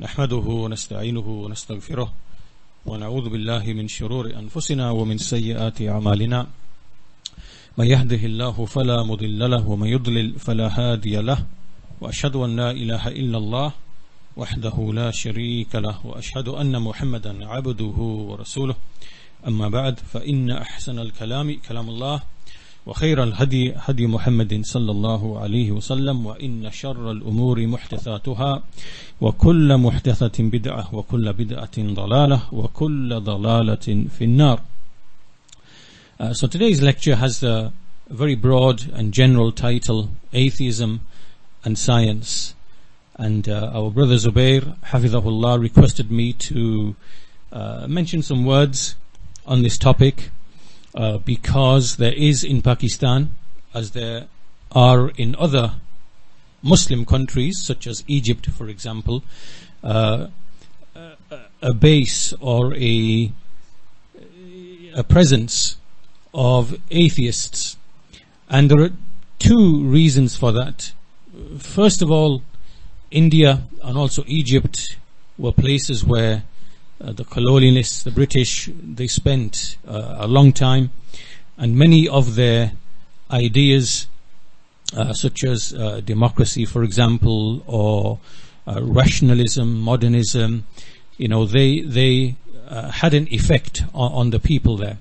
نحمده ونستعينه ونستغفره ونعوذ بالله من شرور أنفسنا ومن سيئات أعمالنا من يهده الله فلا مضل له ومن يضلل فلا هادي له وأشهد أن لا إله إلا الله وحده لا شريك له وأشهد أن محمدا عبده ورسوله أما بعد فإن أحسن الكلام كلام الله وخير الهدي هدي محمد صلى الله عليه وسلم وإن شر الأمور محدثاتها وكل محدثة بدعة وكل بدعة ضلالة وكل ضلالة في النار. So today's lecture has a very broad and general title, Atheism and Science, and our brother Zubair Hafidhahullah requested me to mention some words on this topic because there is in Pakistan, as there are in other Muslim countries such as Egypt for example, a base or a presence of atheists, and there are two reasons for that. First of all, India and also Egypt were places where the colonialists, the British, they spent a long time, and many of their ideas such as democracy for example, or rationalism, modernism, they had an effect on the people there.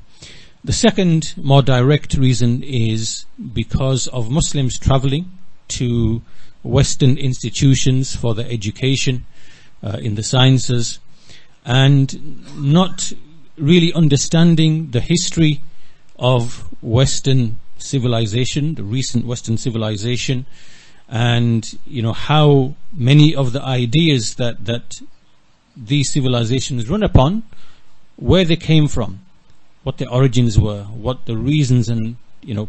The second more direct reason is because of Muslims traveling to Western institutions for their education in the sciences, and not really understanding the history of Western civilization, the recent Western civilization, and how many of the ideas that these civilizations run upon, where they came from, what their origins were, what the reasons and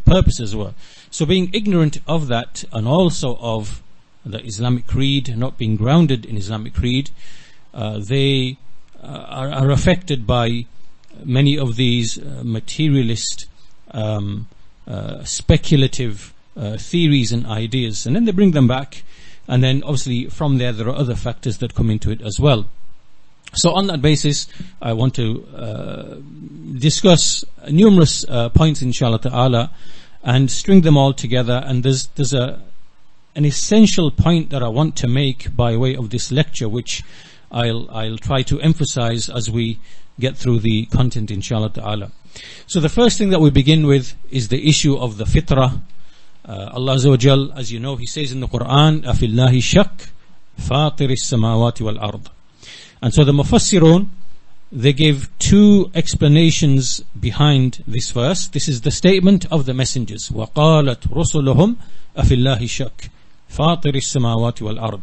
purposes were. So being ignorant of that, and also of the Islamic creed, not being grounded in Islamic creed, they are affected by many of these materialist speculative theories and ideas, and then they bring them back, and then obviously from there are other factors that come into it as well. So on that basis I want to discuss numerous points inshallah ta'ala and string them all together, and there's an essential point that I want to make by way of this lecture, which I'll try to emphasize as we get through the content inshallah ta'ala. So the first thing that we begin with is the issue of the fitrah. Allah Azza wa Jal, as you know, He says in the Qur'an, أَفِي اللَّهِ شَكْ فَاطِرِ السَّمَاوَاتِ وَالْأَرْضِ. And so the Mufassirun, they give two explanations behind this verse. This is the statement of the messengers, وَقَالَتْ رُسُلُهُمْ أَفِي اللَّهِ شَكْ فَاطِرِ السَّمَاوَاتِ وَالْأَرْضِ.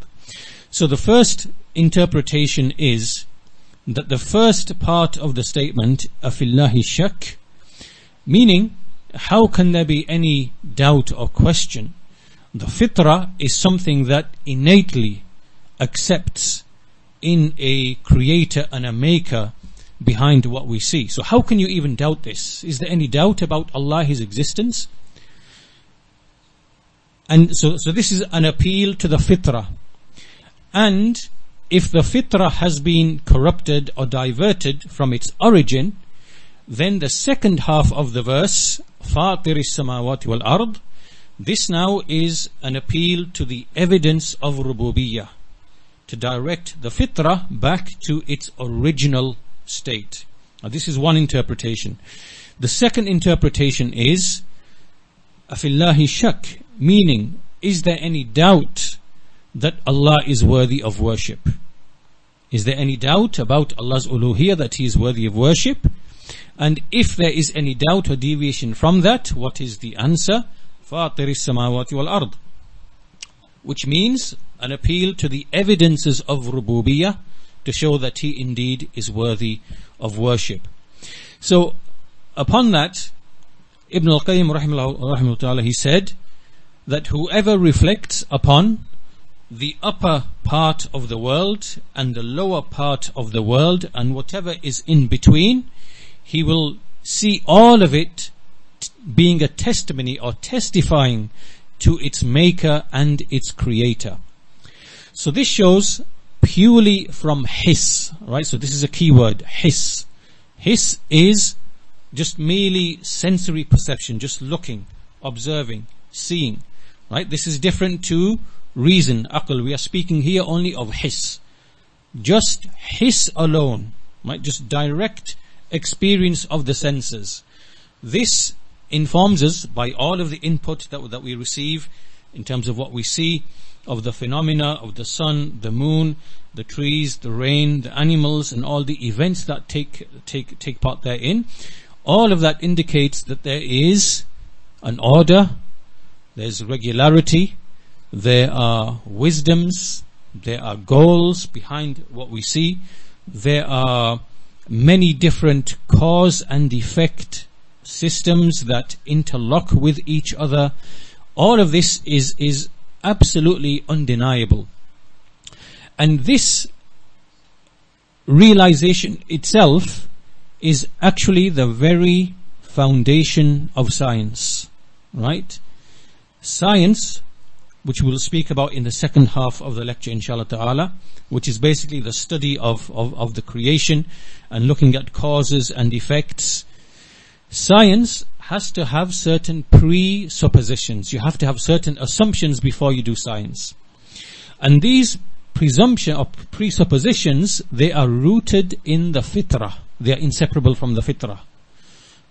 So the first interpretation is that the first part of the statement, أَفِي اللَّهِ شَكْ, meaning how can there be any doubt or question? The fitrah is something that innately accepts in a creator and a maker behind what we see. So how can you even doubt this? Is there any doubt about Allah, His existence? And so this is an appeal to the fitrah. And if the fitrah has been corrupted or diverted from its origin, then the second half of the verse, فَاطِرِ السَّمَاوَاتِ وَالْأَرْضِ, this now is an appeal to the evidence of rububiyyah, to direct the fitrah back to its original state. Now this is one interpretation. The second interpretation is أَفِي اللَّهِ شَكْ, meaning is there any doubt that Allah is worthy of worship? Is there any doubt about Allah's uluhiyyah, that He is worthy of worship? And if there is any doubt or deviation from that, what is the answer? فَاطِرِ السَّمَاوَاتِ وَالْأَرْضِ, which means an appeal to the evidences of rububiyyah to show that He indeed is worthy of worship. So upon that, Ibn al-Qayyim rahimahullah ta'ala, he said that whoever reflects upon the upper part of the world and the lower part of the world and whatever is in between, he will see all of it being a testimony or testifying to its maker and its creator. So this shows purely from hiss, right? So this is a key word, hiss. Hiss is just merely sensory perception, just looking, observing, seeing, right? This is different to reason, aql. We are speaking here only of hiss. Just hiss alone, right? Just direct experience of the senses. This informs us by all of the input that we receive in terms of what we see, of the phenomena of the sun, the moon, the trees, the rain, the animals, and all the events that take part therein. All of that indicates that there is an order, there's regularity, there are wisdoms, there are goals behind what we see, there are many different cause and effect systems that interlock with each other. All of this is absolutely undeniable. And this realization itself is actually the very foundation of science, right? Science, which we'll speak about in the second half of the lecture, inshallah ta'ala, which is basically the study of the creation and looking at causes and effects. Science has to have certain presuppositions. You have to have certain assumptions before you do science. And these presuppositions, they are rooted in the fitrah. They are inseparable from the fitrah,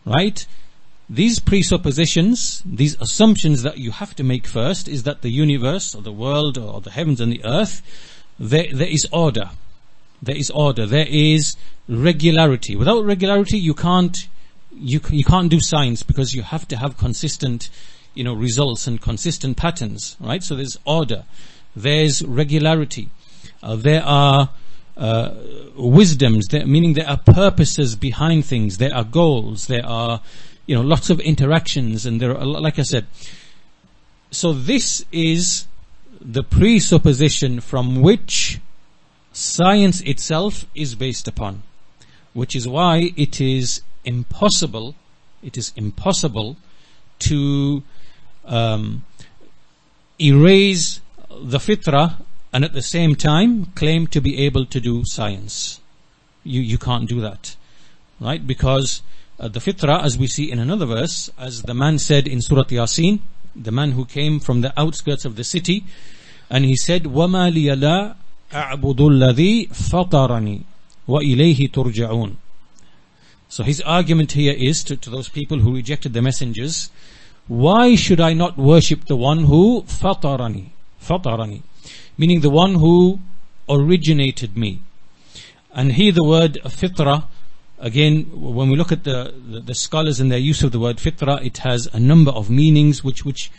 right? These presuppositions, these assumptions that you have to make first, is that the universe or the world or the heavens and the earth, there is order. There is order. There is regularity. Without regularity, you can't do science, because you have to have consistent, results and consistent patterns, right? So there's order. There's regularity. There are wisdoms, meaning there are purposes behind things. There are goals. There are, lots of interactions, and there are, like I said. So this is the presupposition from which science itself is based upon, which is why it is impossible to erase the fitrah and at the same time claim to be able to do science. You can't do that, right? Because the fitrah, as we see in another verse, as the man said in Surah Yasin, the man who came from the outskirts of the city, and he said, وَمَا لِيَ لَا أَعْبُدُ الَّذِي فَطَرَنِي وَإِلَيْهِ تُرْجَعُونَ. So his argument here is to those people who rejected the messengers, why should I not worship the one who fatarani, meaning the one who originated me? And here the word fitra, again, when we look at the scholars and their use of the word fitra, it has a number of meanings which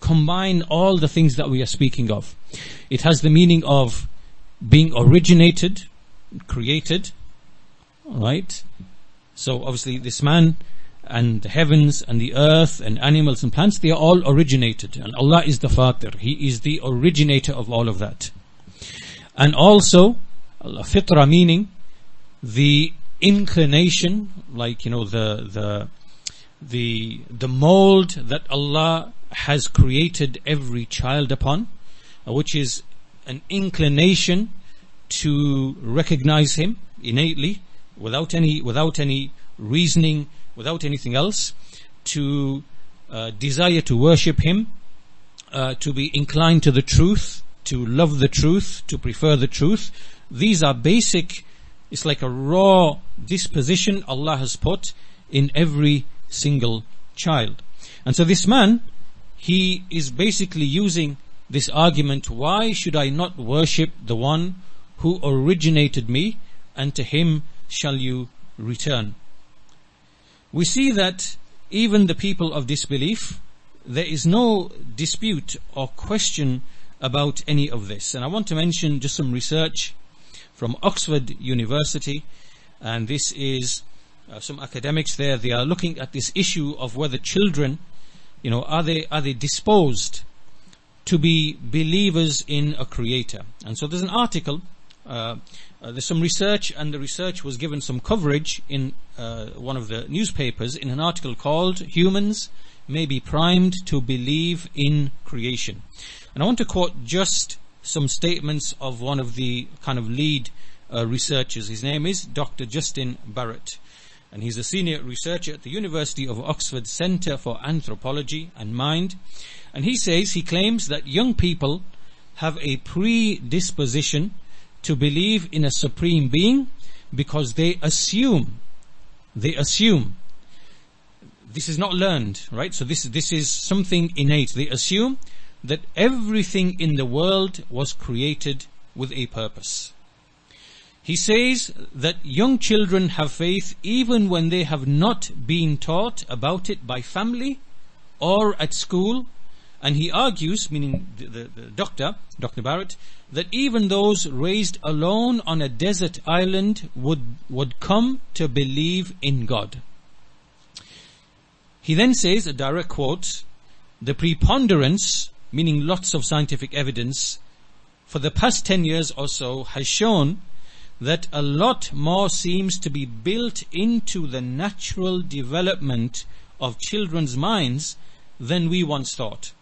combine all the things that we are speaking of. It has the meaning of being originated, created, right? So obviously this man and the heavens and the earth and animals and plants, they are all originated, and Allah is the Fatir. He is the originator of all of that. And also fitra, meaning the inclination, like the mold that Allah has created every child upon, which is an inclination to recognize Him innately, without any reasoning, without anything else, to desire to worship Him, to be inclined to the truth, to love the truth, to prefer the truth. These are basic. It's like a raw disposition Allah has put in every single child. And so this man, he is basically using this argument, why should I not worship the one who originated me, and to him shall you return? We see that even the people of disbelief, there is no dispute or question about any of this. And I want to mention just some research from Oxford University, and this is some academics there. They are looking at this issue of whether children, are they disposed to be believers in a creator. And so there's an article, there's some research, and the research was given some coverage in one of the newspapers in an article called "Humans May Be Primed to Believe in Creation." And I want to quote just some statements of one of the kind of lead researchers. His name is Dr. Justin Barrett, and he's a senior researcher at the University of Oxford Centre for Anthropology and Mind. And he claims that young people have a predisposition to believe in a supreme being because they assume, this is not learned, right? So this is something innate. They assume that everything in the world was created with a purpose. He says that young children have faith even when they have not been taught about it by family or at school. And he argues, meaning the Dr. Barrett, that even those raised alone on a desert island would come to believe in God. He then says, a direct quote, "The preponderance," meaning lots of scientific evidence, "for the past 10 years or so has shown that a lot more seems to be built into the natural development of children's minds than we once thought,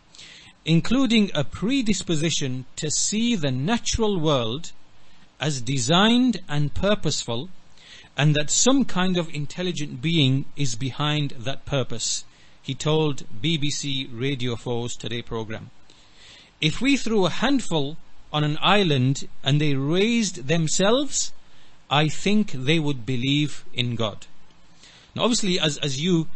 including a predisposition to see the natural world as designed and purposeful, and that some kind of intelligent being is behind that purpose," he told BBC Radio 4's Today programme. "If we threw a handful on an island and they raised themselves, I think they would believe in God." Now obviously, as you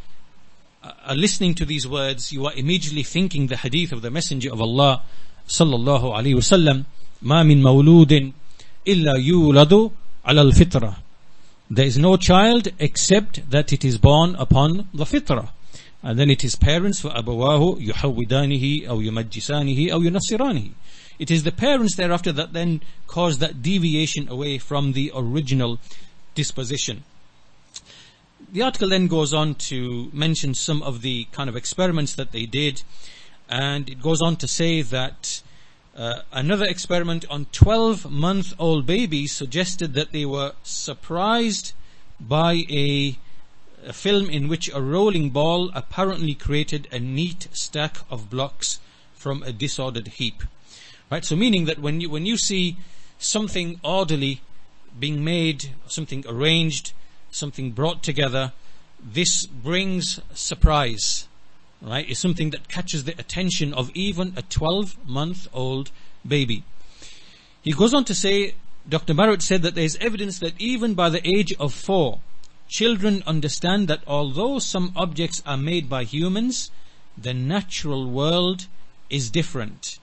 are listening to these words, you are immediately thinking the hadith of the Messenger of Allah sallallahu alaihi wasallam, "Ma min mawludin illa yuladu ala al-fitra." There is no child except that it is born upon the fitrah. And then it is parents, for abawahu yuhawidanihi aw yumajjisanihi aw yunassiranihi. It is the parents thereafter that then cause that deviation away from the original disposition. The article then goes on to mention some of the kind of experiments that they did, and it goes on to say that another experiment on 12-month-old babies suggested that they were surprised by a film in which a rolling ball apparently created a neat stack of blocks from a disordered heap. Right, so meaning that when you see something orderly being made, something arranged, something brought together, this brings surprise. Right, it's something that catches the attention of even a 12-month-old baby. He goes on to say, Dr. Barrett said that there is evidence that even by the age of 4, children understand that although some objects are made by humans, the natural world is different.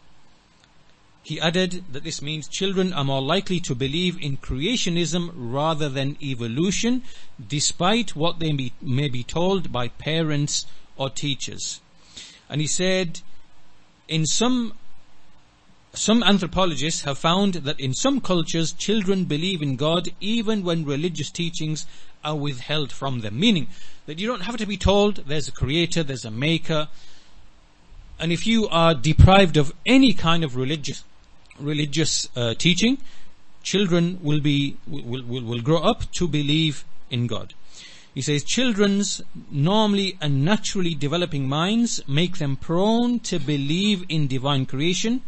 He added that this means children are more likely to believe in creationism rather than evolution, despite what they may be told by parents or teachers. And he said, in some anthropologists have found that in some cultures children believe in God even when religious teachings are withheld from them, meaning that you don't have to be told there's a creator, there's a maker, and if you are deprived of any kind of religious teaching, children will grow up to believe in God. He says children's normally and naturally developing minds make them prone to believe in divine creation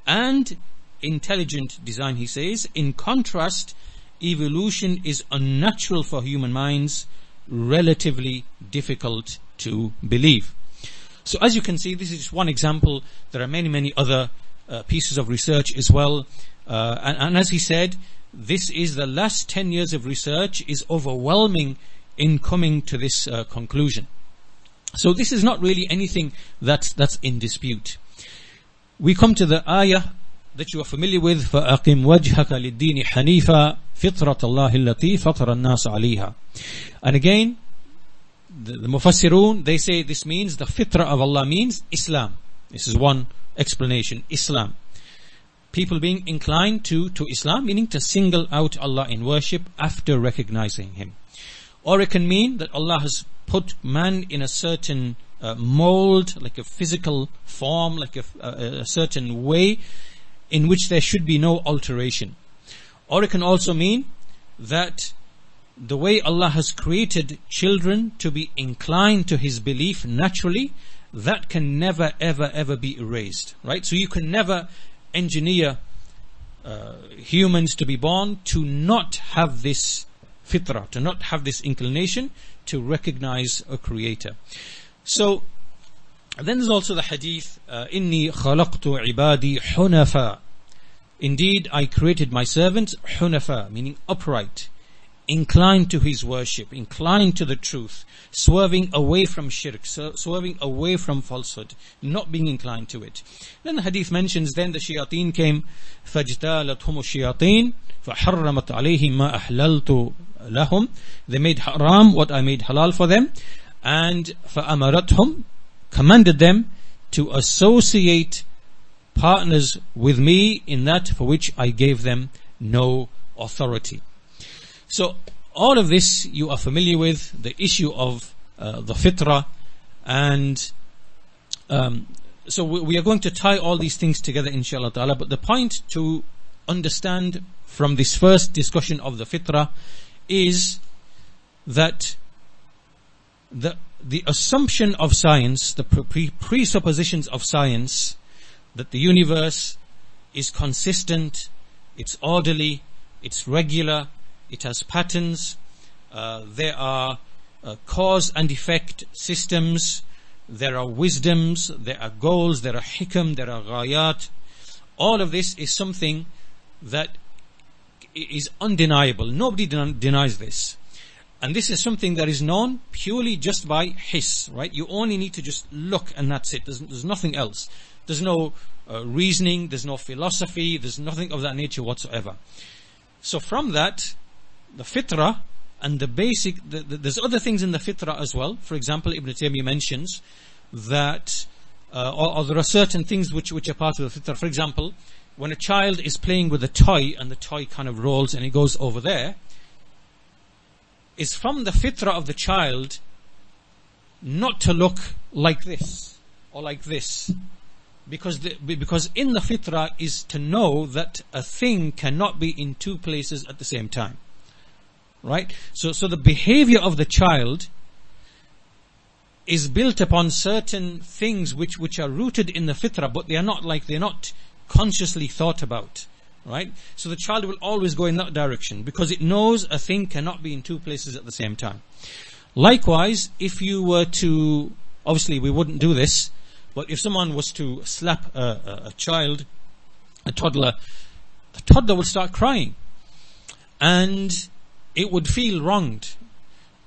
and intelligent design. He says, in contrast, evolution is unnatural for human minds, relatively difficult to believe. So as you can see, this is just one example. There are many other pieces of research as well. And as he said, this is the last 10 years of research is overwhelming in coming to this conclusion. So this is not really anything that's in dispute. We come to the ayah that you are familiar with, فَأَقِمْ وَجْهَكَ لِلدِّينِ حَنِيفًا فِطْرَةَ اللَّهِ الَّتِي فَطَرَ النَّاسَ عَلَيْهَا. And again, the Mufassirun, they say this means the fitrah of Allah means Islam. This is one explanation, Islam. People being inclined to Islam, meaning to single out Allah in worship after recognizing Him. Or it can mean that Allah has put man in a certain mold, like a physical form, like a certain way in which there should be no alteration. Or it can also mean that the way Allah has created children to be inclined to His belief naturally, that can never ever be erased, right? So you can never engineer humans to be born to not have this fitrah, to not have this inclination to recognize a creator. So then there's also the hadith, inni khalaqtu ibadi hunafa. Indeed, I created my servants hunafa, meaning upright, inclined to his worship, inclined to the truth, swerving away from shirk, swerving away from falsehood, not being inclined to it. Then the hadith mentions, then the shayateen came, فَاجْتَالَتْهُمُ الشَّيَاطِينَ فَحَرَّمَتْ عَلَيْهِمْ مَا أَحْلَلْتُ لَهُمْ. They made haram what I made halal for them, and فَأَمَرَتْهُمْ, commanded them to associate partners with me in that for which I gave them no authority. So all of this you are familiar with, the issue of the fitrah, and so we are going to tie all these things together inshallah ta'ala. But the point to understand from this first discussion of the fitrah is that the assumption of science, the presuppositions of science, that the universe is consistent, it's orderly, it's regular, it has patterns, there are cause and effect systems, there are wisdoms, there are goals, there are hikam, there are ghayat. All of this is something that is undeniable. Nobody denies this. And this is something that is known purely just by hiss, right? You only need to just look and that's it. There's nothing else. There's no reasoning, there's no philosophy, there's nothing of that nature whatsoever. So from that, the fitrah and the basic, there's other things in the fitrah as well. For example, Ibn Taymiyyah mentions that, or there are certain things which are part of the fitrah. For example, when a child is playing with a toy and the toy kind of rolls and it goes over there, it's from the fitrah of the child not to look like this or like this. Because in the fitrah is to know that a thing cannot be in two places at the same time. Right? So the behavior of the child is built upon certain things which are rooted in the fitrah, but they're not consciously thought about. Right? So the child will always go in that direction because it knows a thing cannot be in two places at the same time. Likewise, if you were to, obviously we wouldn't do this, but if someone was to slap a child, a toddler, the toddler would start crying. And it would feel wronged.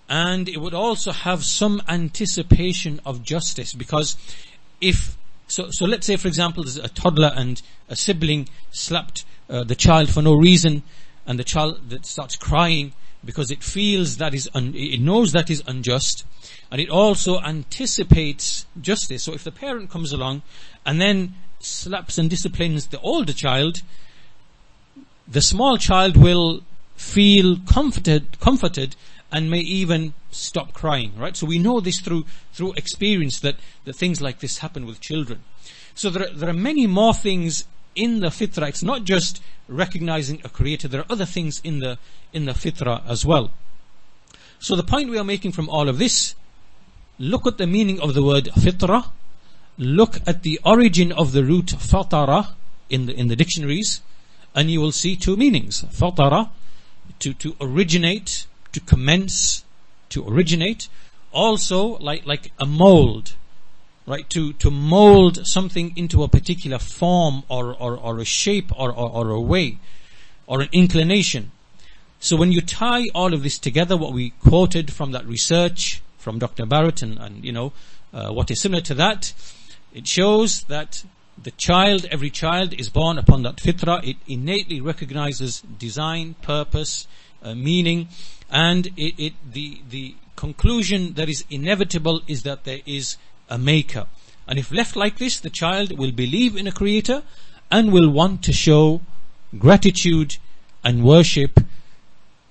And it would also have some anticipation of justice. Because if, so let's say for example there's a toddler and a sibling slapped the child for no reason, and the child that starts crying because it feels that it knows that is unjust, and it also anticipates justice. So if the parent comes along and then slaps and disciplines the older child, the small child will feel comforted and may even stop crying, right? So we know this through experience that things like this happen with children. So there are many more things in the fitrah. It's not just recognizing a creator. There are other things in the fitrah as well. So the point we are making from all of this, look at the meaning of the word fitrah, look at the origin of the root fatara in the dictionaries, and you will see two meanings. Fatara, to originate, to commence, to originate. Also like a mold, right? To mold something into a particular form or a shape or a way or an inclination. So when you tie all of this together, what we quoted from that research from Dr. Barrett and what is similar to that, it shows that every child is born upon that fitrah. It innately recognizes design, purpose, meaning, and the conclusion that is inevitable is that there is a maker. And if left like this, the child will believe in a creator and will want to show gratitude and worship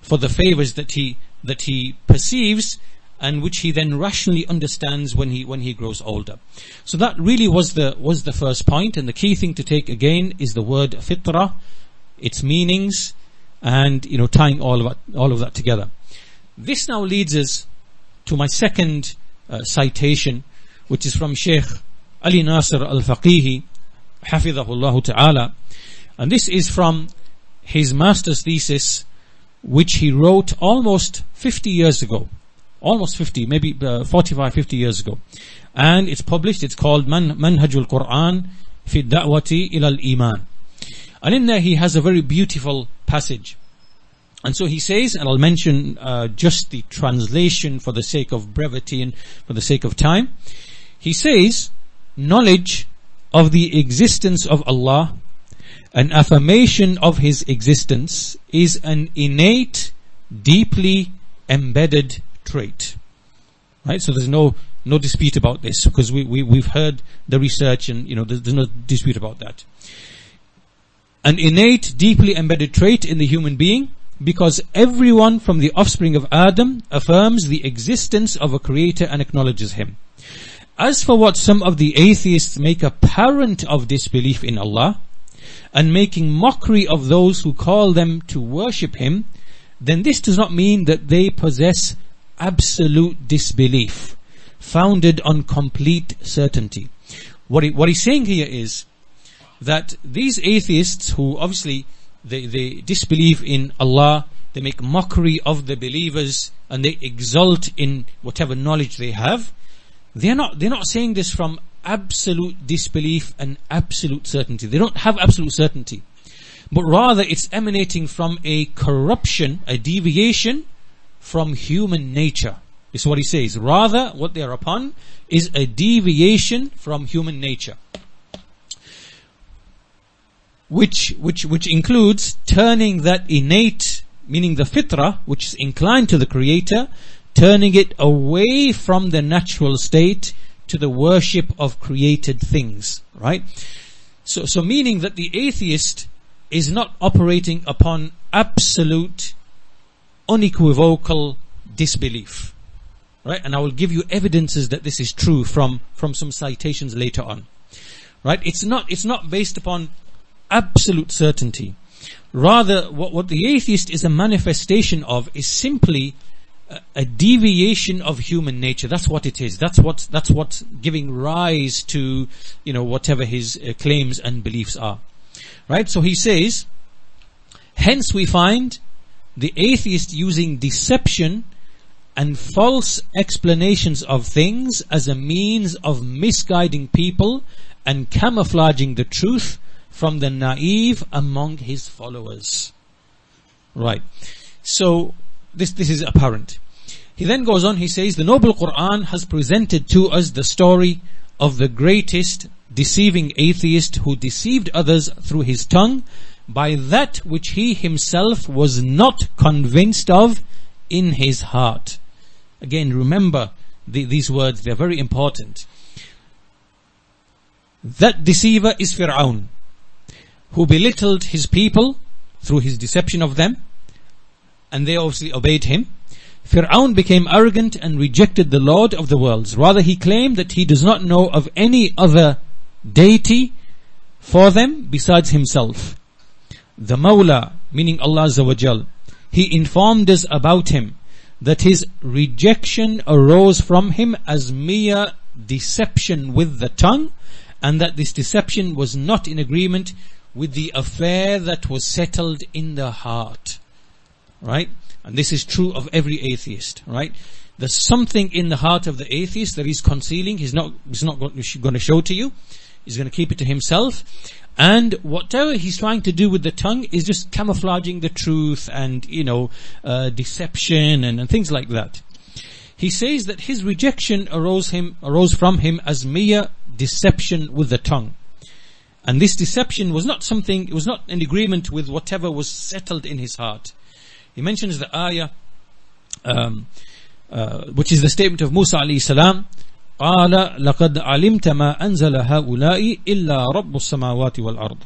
for the favors that he perceives and which he then rationally understands when he grows older. So that really was the first point, and the key thing to take again is the word fitrah, its meanings, and tying all of that together. This now leads us to my second citation, which is from Shaykh Ali Nasir al-Faqihi, hafidhahullah ta'ala, And this is from his master's thesis, which he wrote almost 50 years ago. Almost 50, maybe 45, 50 years ago. And it's published, it's called Manhajul Qur'an fi Da'wati ila al-Iman. And in there he has a very beautiful passage. And so he says, and I'll mention just the translation for the sake of brevity and for the sake of time. He says, knowledge of the existence of Allah, an affirmation of His existence, is an innate, deeply embedded trait. Right? So there's no dispute about this, because we've heard the research, and there's no dispute about that. An innate, deeply embedded trait in the human being, because everyone from the offspring of Adam affirms the existence of a creator and acknowledges him. As for what some of the atheists make apparent of disbelief in Allah, and making mockery of those who call them to worship him, then this does not mean that they possess absolute disbelief, founded on complete certainty. What he's saying here is that these atheists, who obviously they disbelieve in Allah, they make mockery of the believers, and they exult in whatever knowledge they have, they're not saying this from absolute disbelief and absolute certainty. They don't have absolute certainty, but rather it's emanating from a corruption, a deviation from human nature. This is what he says. Rather, what they are upon is a deviation from human nature, which includes turning that innate, meaning the fitrah, which is inclined to the creator, turning it away from the natural state to the worship of created things. Right? So meaning that the atheist is not operating upon absolute, unequivocal disbelief. Right? And I will give you evidences that this is true from some citations later on. Right? It's not based upon absolute certainty. Rather, what the atheist is a manifestation of is simply a deviation of human nature. That's what it is. That's what's giving rise to whatever his claims and beliefs are. Right? So he says, hence we find the atheist using deception and false explanations of things as a means of misguiding people and camouflaging the truth from the naive among his followers. Right. So this is apparent. He then goes on, he says, the noble Qur'an has presented to us the story of the greatest deceiving atheist who deceived others through his tongue by that which he himself was not convinced of in his heart. Again, remember these words, they're very important. That deceiver is Fir'aun, who belittled his people through his deception of them, and they obviously obeyed him. Fir'aun became arrogant and rejected the Lord of the worlds. Rather, he claimed that he does not know of any other deity for them besides himself. The Mawla, meaning Allah Azza wa Jal, he informed us about him, that his rejection arose from him as mere deception with the tongue, and that this deception was not in agreement with the affair that was settled in the heart. Right? And this is true of every atheist. Right? There's something in the heart of the atheist that he's concealing. He's not going to show to you. He's going to keep it to himself. And whatever he's trying to do with the tongue is just camouflaging the truth and, deception and things like that. He says that his rejection arose from him as mere deception with the tongue. And this deception was not something, it was not in agreement with whatever was settled in his heart. He mentions the ayah, which is the statement of Musa alayhi salam, قَالَ لَقَدْ عَلِمْتَ مَا أَنزَلَ هَؤُلَاءِ إِلَّا رَبُّ السَّمَاوَاتِ وَالْأَرْضِ.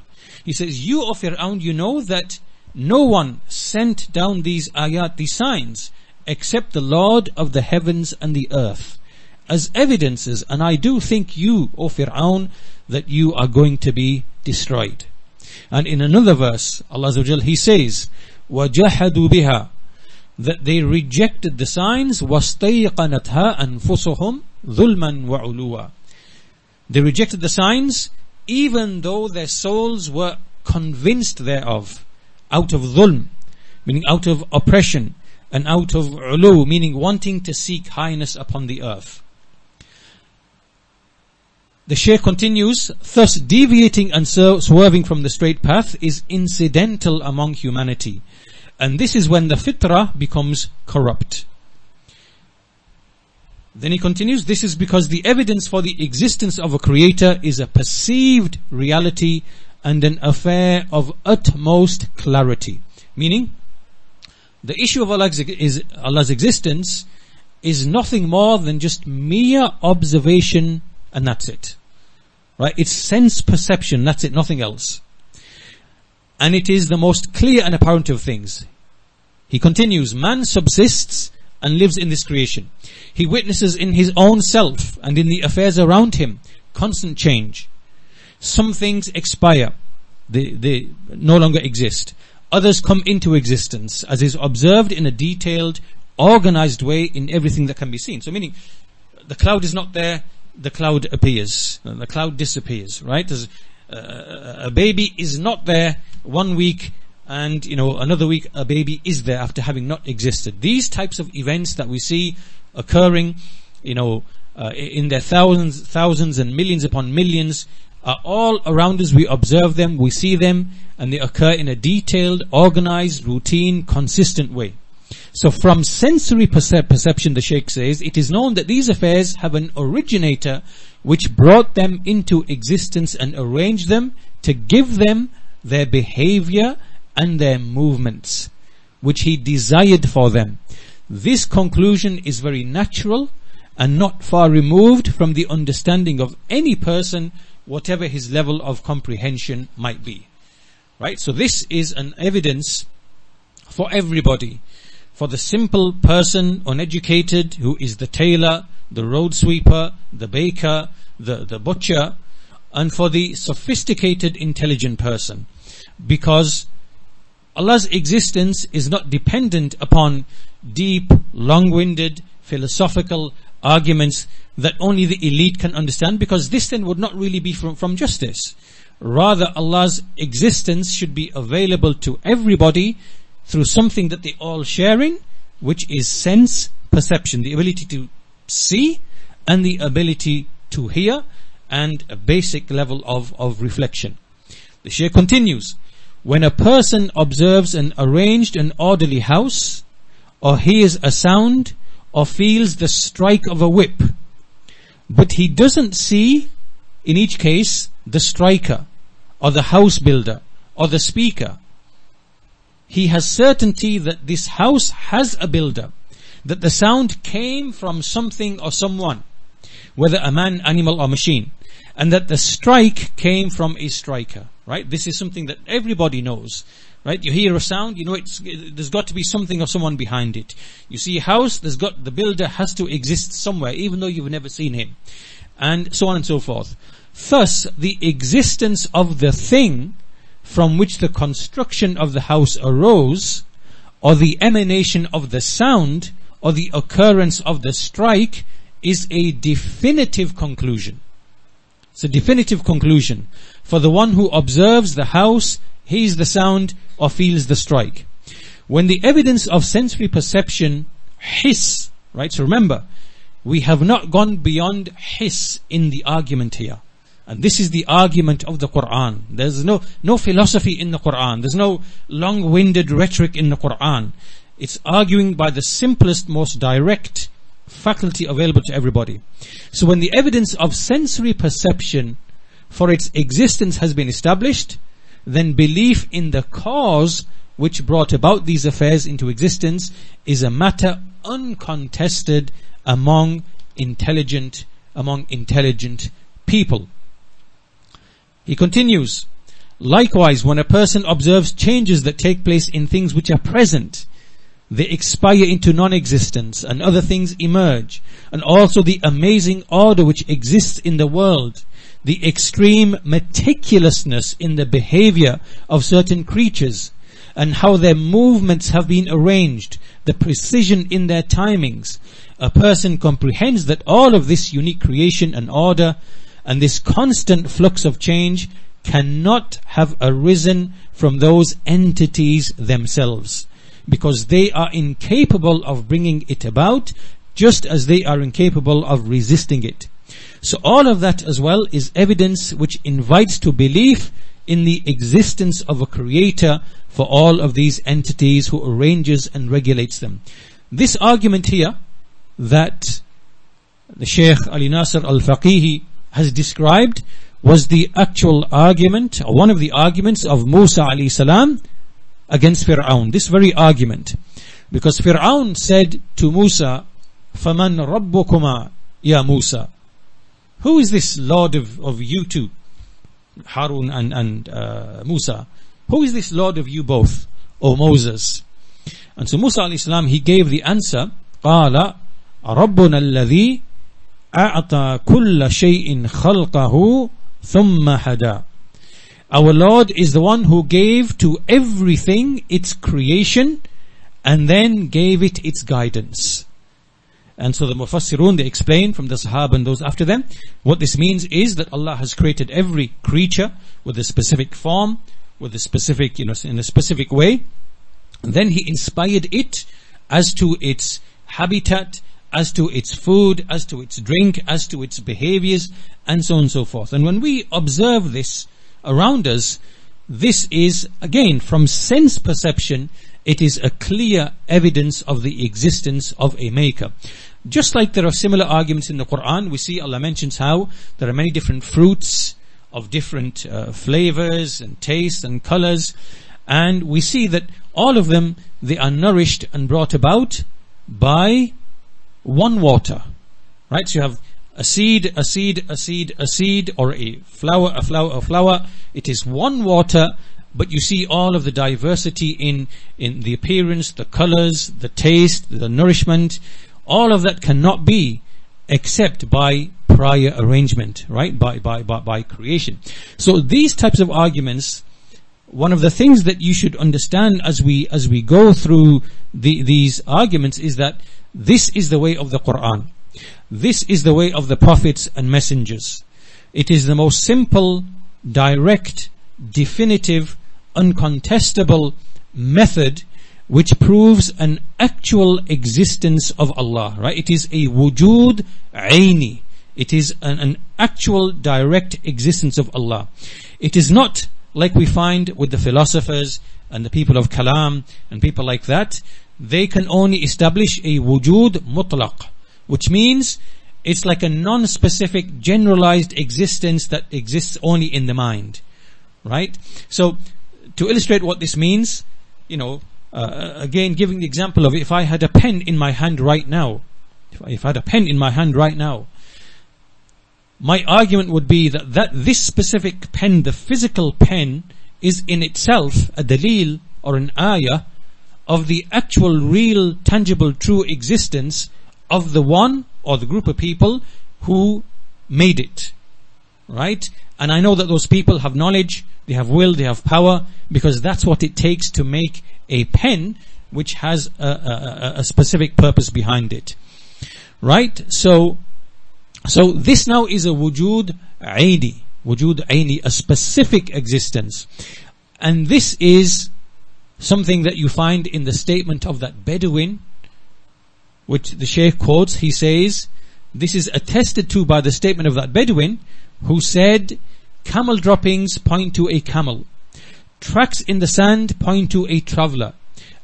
He says, you, O Fir'aun, you know that no one sent down these ayat, these signs, except the Lord of the heavens and the earth, as evidences, and I do think you, O Fir'aun, that you are going to be destroyed. And in another verse, Allah Azza wa Jal, He says, وَجَحَدُوا بِهَا, that they rejected the signs, وَاسْتَيْقَنَتْهَا أَنفُسُهُمْ ظُلْمًا وَعُلُوًا. They rejected the signs even though their souls were convinced thereof, out of dhulm, meaning out of oppression, and out of ulu, meaning wanting to seek highness upon the earth. The Shaykh continues, thus deviating and swerving from the straight path is incidental among humanity, and this is when the fitrah becomes corrupt. Then he continues, this is because the evidence for the existence of a creator is a perceived reality and an affair of utmost clarity. Meaning, the issue of Allah's existence is nothing more than just mere observation, and that's it. Right? It's sense perception, that's it, nothing else. And it is the most clear and apparent of things. He continues, man subsists and lives in this creation. He witnesses in his own self and in the affairs around him constant change. Some things expire, they no longer exist. Others come into existence, as is observed in a detailed, organized way in everything that can be seen. So meaning, the cloud is not there, the cloud appears, the cloud disappears, right? A baby is not there 1 week, and another week a baby is there after having not existed. These types of events that we see occurring, in their thousands and millions upon millions, are all around us. We observe them, we see them, and they occur in a detailed, organized, routine, consistent way. So from sensory perception, the Shaykh says, it is known that these affairs have an originator which brought them into existence and arranged them to give them their behavior and their movements, which he desired for them. This conclusion is very natural and not far removed from the understanding of any person, whatever his level of comprehension might be. Right? So this is an evidence for everybody. For the simple person, uneducated, who is the tailor, the road sweeper, the baker, the butcher, and for the sophisticated, intelligent person. Because Allah's existence is not dependent upon deep, long-winded, philosophical arguments that only the elite can understand, because this then would not really be from justice. Rather, Allah's existence should be available to everybody through something that they all share in, which is sense perception, the ability to see and the ability to hear, and a basic level of reflection. The Shaykh continues, when a person observes an arranged and orderly house, or hears a sound, or feels the strike of a whip, but he doesn't see, in each case, the striker, or the house builder, or the speaker, he has certainty that this house has a builder, that the sound came from something or someone, whether a man, animal or machine, and that the strike came from a striker. Right? This is something that everybody knows. Right? You hear a sound, there's got to be something or someone behind it. You see a house, the builder has to exist somewhere, even though you've never seen him, and so on and so forth. Thus, the existence of the thing from which the construction of the house arose, or the emanation of the sound, or the occurrence of the strike, is a definitive conclusion. It's a definitive conclusion for the one who observes the house, hears the sound, or feels the strike. When the evidence of sensory perception, hiss, right? So remember, we have not gone beyond hiss in the argument here. And this is the argument of the Qur'an. There's no philosophy in the Qur'an. There's no long-winded rhetoric in the Qur'an. It's arguing by the simplest, most direct faculty available to everybody. So when the evidence of sensory perception for its existence has been established, then belief in the cause which brought about these affairs into existence is a matter uncontested among intelligent people. He continues, likewise, when a person observes changes that take place in things which are present, they expire into non-existence and other things emerge, and also the amazing order which exists in the world, the extreme meticulousness in the behavior of certain creatures, and how their movements have been arranged, the precision in their timings. A person comprehends that all of this unique creation and order and this constant flux of change cannot have arisen from those entities themselves, because they are incapable of bringing it about, just as they are incapable of resisting it. So all of that as well is evidence which invites to belief in the existence of a creator for all of these entities who arranges and regulates them. This argument here that the Shaykh Ali Nasir al-Faqihi has described was the actual argument, or one of the arguments of Musa alayhi salam against Fir'aun. This very argument, because Fir'aun said to Musa, فَمَنْ رَبُّكُمَا يَا Musa, who is this Lord of you two, Harun and Musa? Who is this Lord of you both, O Moses? And so Musa alayhi salam, he gave the answer, قَالَ رَبُّنَا الَّذِي أَعْطَى كُلَّ شَيْءٍ خَلْقَهُ ثُمَّ هَدَى. Our Lord is the one who gave to everything its creation and then gave it its guidance. And so the Mufassirun, they explain from the Sahaba and those after them, what this means is that Allah has created every creature with a specific form, with a specific, in a specific way. And then He inspired it as to its habitat, as to its food, as to its drink, as to its behaviors, and so on and so forth. And when we observe this around us, this is, again, from sense perception, it is a clear evidence of the existence of a maker. Just like there are similar arguments in the Qur'an, we see Allah mentions how there are many different fruits of different flavors and tastes and colors, and we see that all of them, they are nourished and brought about by one water, right? So you have a seed, a seed, a seed, a seed, or a flower, a flower, a flower. It is one water, but you see all of the diversity in the appearance, the colors, the taste, the nourishment. All of that cannot be except by prior arrangement, right? By creation. So these types of arguments, one of the things that you should understand as we go through these arguments is that this is the way of the Qur'an. This is the way of the prophets and messengers. It is the most simple, direct, definitive, uncontestable method which proves an actual existence of Allah, right? It is a wujud aini. It is an actual direct existence of Allah. It is not like we find with the philosophers and the people of Kalam and people like that. They can only establish a wujud mutlaq, which means it's like a non-specific generalized existence that exists only in the mind, right? So to illustrate what this means, again giving the example of if I had a pen in my hand right now, if I had a pen in my hand right now, my argument would be that this specific pen, the physical pen, is in itself a dalil or an ayah of the actual, real, tangible, true existence of the one or the group of people who made it, right? And I know that those people have knowledge, they have will, they have power, because that's what it takes to make a pen which has a specific purpose behind it, right? So this now is a wujud aini, a specific existence. And this is something that you find in the statement of that Bedouin, which the Shaykh quotes. He says, this is attested to by the statement of that Bedouin who said, camel droppings point to a camel, tracks in the sand point to a traveller,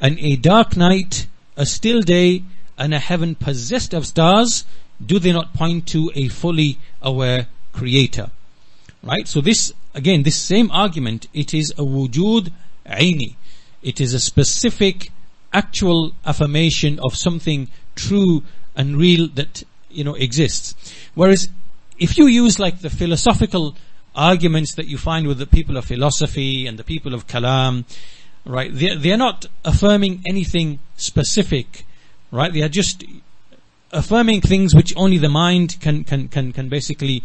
and a dark night, a still day, and a heaven possessed of stars, do they not point to a fully aware creator? Right? So this, again, this same argument, it is a wujud aini. It is a specific, actual affirmation of something true and real that, exists. Whereas if you use like the philosophical arguments that you find with the people of philosophy and the people of Kalam, right? They are not affirming anything specific, right? They are just affirming things which only the mind can basically.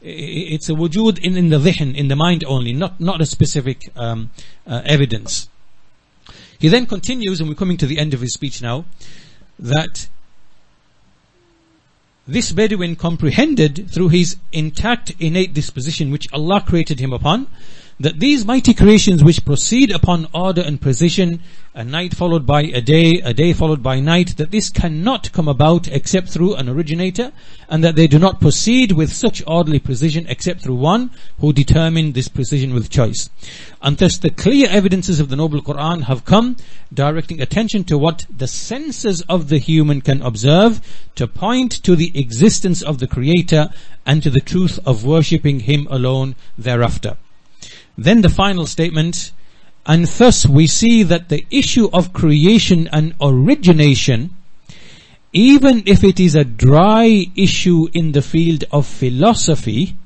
It's a wujud in the dhihn, in the mind only, not a specific evidence. He then continues, and we're coming to the end of his speech now, that this Bedouin comprehended through his intact innate disposition which Allah created him upon, that these mighty creations which proceed upon order and precision, a night followed by a day followed by night, that this cannot come about except through an originator, and that they do not proceed with such orderly precision except through one who determined this precision with choice. And thus the clear evidences of the noble Qur'an have come, directing attention to what the senses of the human can observe, to point to the existence of the Creator and to the truth of worshipping Him alone thereafter. Then the final statement, and thus we see that the issue of creation and origination, even if it is a dry issue in the field of philosophy.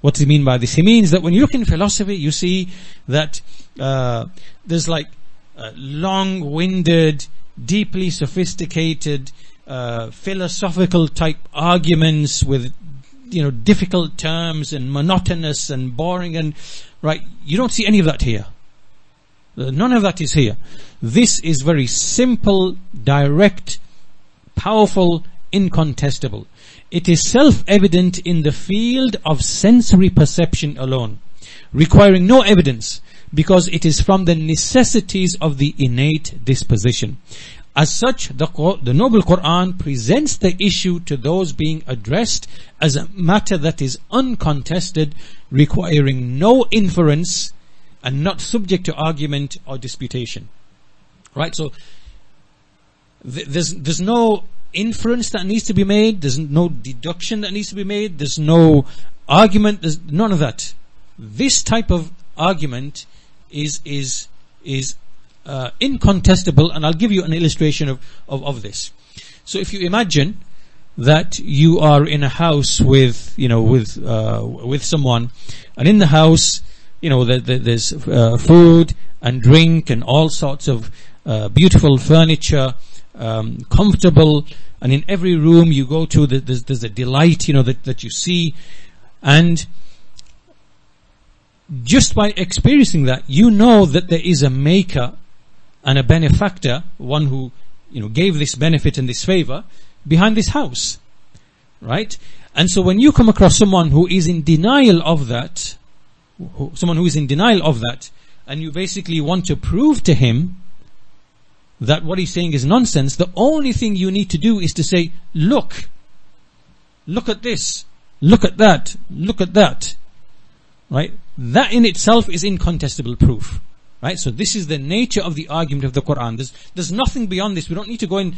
What does he mean by this? He means that when you look in philosophy, you see that there's like long-winded, deeply sophisticated, philosophical type arguments with difficult terms and monotonous and boring and right. You don't see any of that here. None of that is here. This is very simple, direct, powerful, incontestable. It is self-evident in the field of sensory perception alone, requiring no evidence, because it is from the necessities of the innate disposition. As such, the noble Qur'an presents the issue to those being addressed as a matter that is uncontested, requiring no inference and not subject to argument or disputation. Right? So there's no inference that needs to be made, there's no deduction that needs to be made, there's no argument, there's none of that. This type of argument is incontestable, and I'll give you an illustration of this. So if you imagine that you are in a house with someone, and in the house there's food and drink and all sorts of beautiful furniture, comfortable, and in every room you go to there's a delight that you see, and just by experiencing that, you know that there is a maker and a benefactor, one who gave this benefit and this favor behind this house, right? And so when you come across someone who is in denial of that, and you basically want to prove to him that what he's saying is nonsense, the only thing you need to do is to say, look at this, look at that, right? That in itself is incontestable proof. Right, so this is the nature of the argument of the Qur'an. There's nothing beyond this. We don't need to go and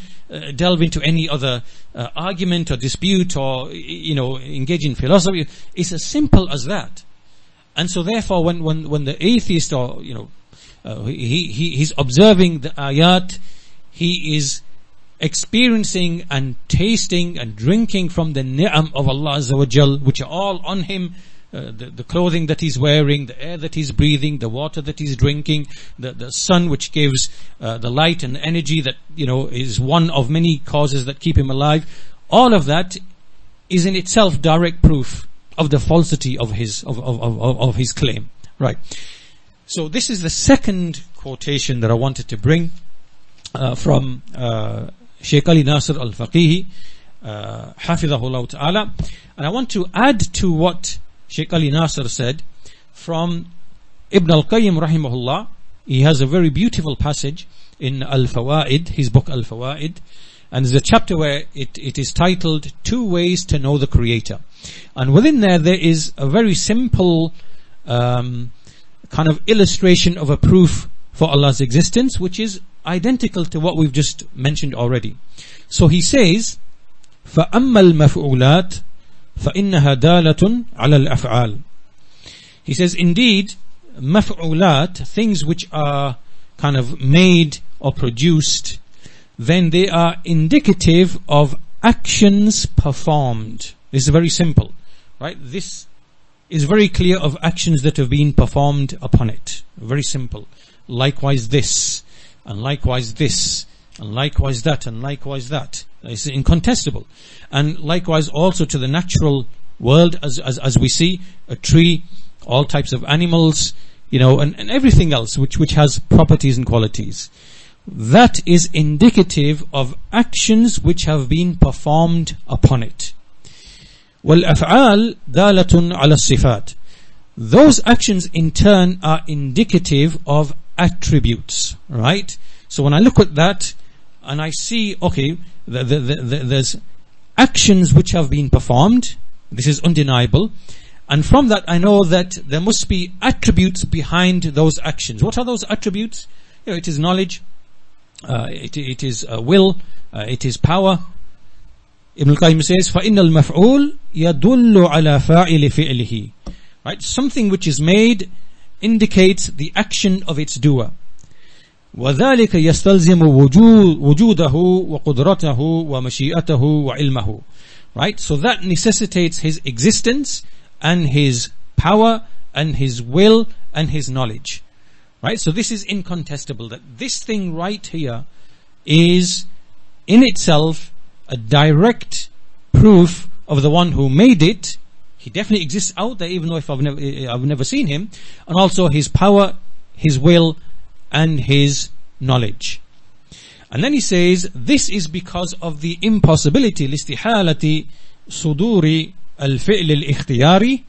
delve into any other argument or dispute or engage in philosophy. It's as simple as that. And so therefore, when the atheist he's observing the ayat, he is experiencing and tasting and drinking from the ni'am of Allah Azza wa Jal, which are all on him. The clothing that he's wearing, the air that he's breathing, the water that he's drinking, the sun which gives the light and energy that is one of many causes that keep him alive. All of that is in itself direct proof of the falsity of his claim. Right. So this is the second quotation that I wanted to bring from Shaykh Ali Nasr al-Faqihi, Hafidhahullah Ta'ala, and I want to add to what Shaykh Ali Nasr said from Ibn al-Qayyim rahimahullah. He has a very beautiful passage in Al-Fawaid, his book Al-Fawaid, and there's a chapter where it is titled 2 Ways to Know the Creator, and within there is a very simple kind of illustration of a proof for Allah's existence, which is identical to what we've just mentioned already. So he says, فَأَمَّا الْمَفْعُولَاتِ فَإِنَّهَا دَالَةٌ عَلَى الْأَفْعَالِ. He says, indeed, maf'ulat, things which are kind of made or produced, then they are indicative of actions performed. This is very simple, right? This is very clear of actions that have been performed upon it. Very simple. Likewise this, and likewise this, and likewise that, and likewise that. It's incontestable. And likewise also to the natural world, as we see, a tree, all types of animals, and everything else which has properties and qualities. that is indicative of actions which have been performed upon it. وَالْأَفْعَالِ دَالَةٌ عَلَى الصِّفَاتِ. Those actions in turn are indicative of attributes, right? So when I look at that and I see, okay, there's actions which have been performed, this is undeniable, and from that I know that there must be attributes behind those actions. What are those attributes? It is knowledge, it is will, it is power. Ibn al-Qayyim says, فَإِنَّ الْمَفْعُولِ يَدُلُّ عَلَى فَاعِلِ فِعْلِهِ. Right? Something which is made indicates the action of its doer. وَذَلِكَ يَسْتَلْزِمُ وُجُودَهُ وَقُدْرَتَهُ وَمَشِيئَتَهُ وَعِلْمَهُ. Right? So that necessitates his existence and his power and his will and his knowledge. Right? So this is incontestable, that this thing right here is in itself a direct proof of the one who made it. He definitely exists out there, even though if I've never seen him, and also his power, his will, and his knowledge. And then he says, this is because of the impossibility لاستحالة صدور الفعل الاختياري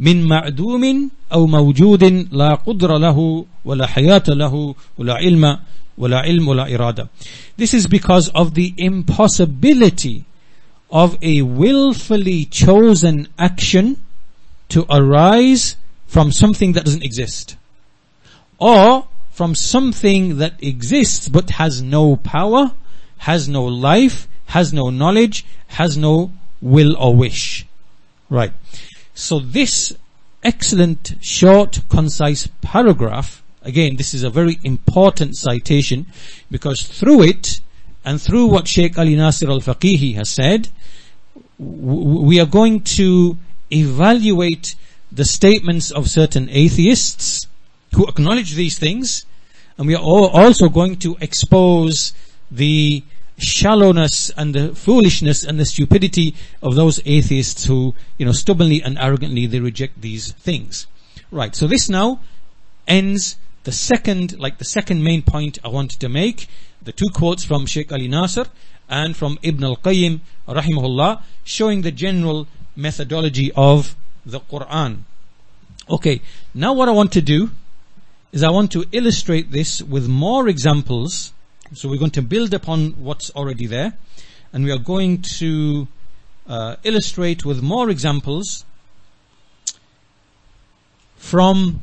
من معدوم أو موجود لا قدر له ولا حياة له ولا علم ولا إرادة. This is because of the impossibility of a willfully chosen action to arise from something that doesn't exist, or from something that exists but has no power, has no life, has no knowledge, has no will or wish. Right. So this excellent, short, concise paragraph, again, this is a very important citation, because through it and through what Shaykh Ali Nasir al-Faqihi has said, we are going to evaluate the statements of certain atheists who acknowledge these things, and we are also going to expose the shallowness and the foolishness and the stupidity of those atheists who, stubbornly and arrogantly they reject these things. Right, so this now ends the second main point I wanted to make, the two quotes from Shaykh Ali Nasir and from Ibn al-Qayyim rahimahullah, showing the general methodology of the Qur'an. Okay, now what I want to do is I want to illustrate this with more examples. So we're going to build upon what's already there, and we are going to illustrate with more examples from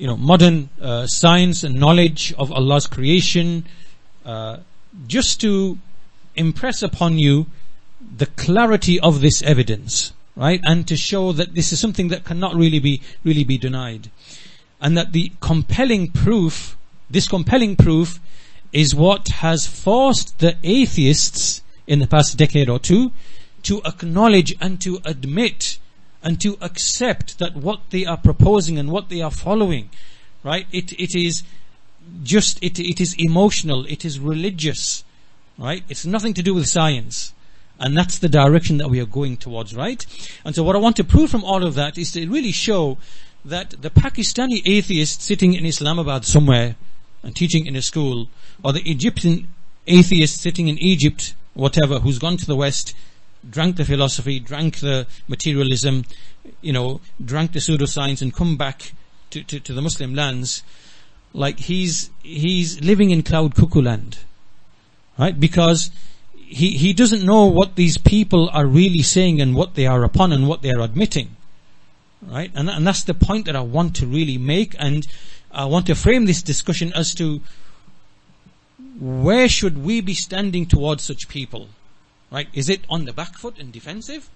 modern science and knowledge of Allah's creation, just to impress upon you the clarity of this evidence, right? And to show that this is something that cannot really be denied, and that this compelling proof is what has forced the atheists in the past decade or two to acknowledge and to admit and to accept that what they are proposing and what they are following, right? It is emotional, it is religious, right? It's nothing to do with science. And that's the direction that we are going towards, right? And so what I want to prove from all of that is to really show that the Pakistani atheist sitting in Islamabad somewhere and teaching in a school, or the Egyptian atheist sitting in Egypt, whatever, who's gone to the West, drank the philosophy, drank the materialism, drank the pseudoscience, and come back to the Muslim lands, like he's living in cloud cuckoo land, right? Because he doesn't know what these people are really saying and what they are upon and what they are admitting, right? And that's the point that I want to really make, and I want to frame this discussion as to where should we be standing towards such people, right? Is it on the back foot and defensive?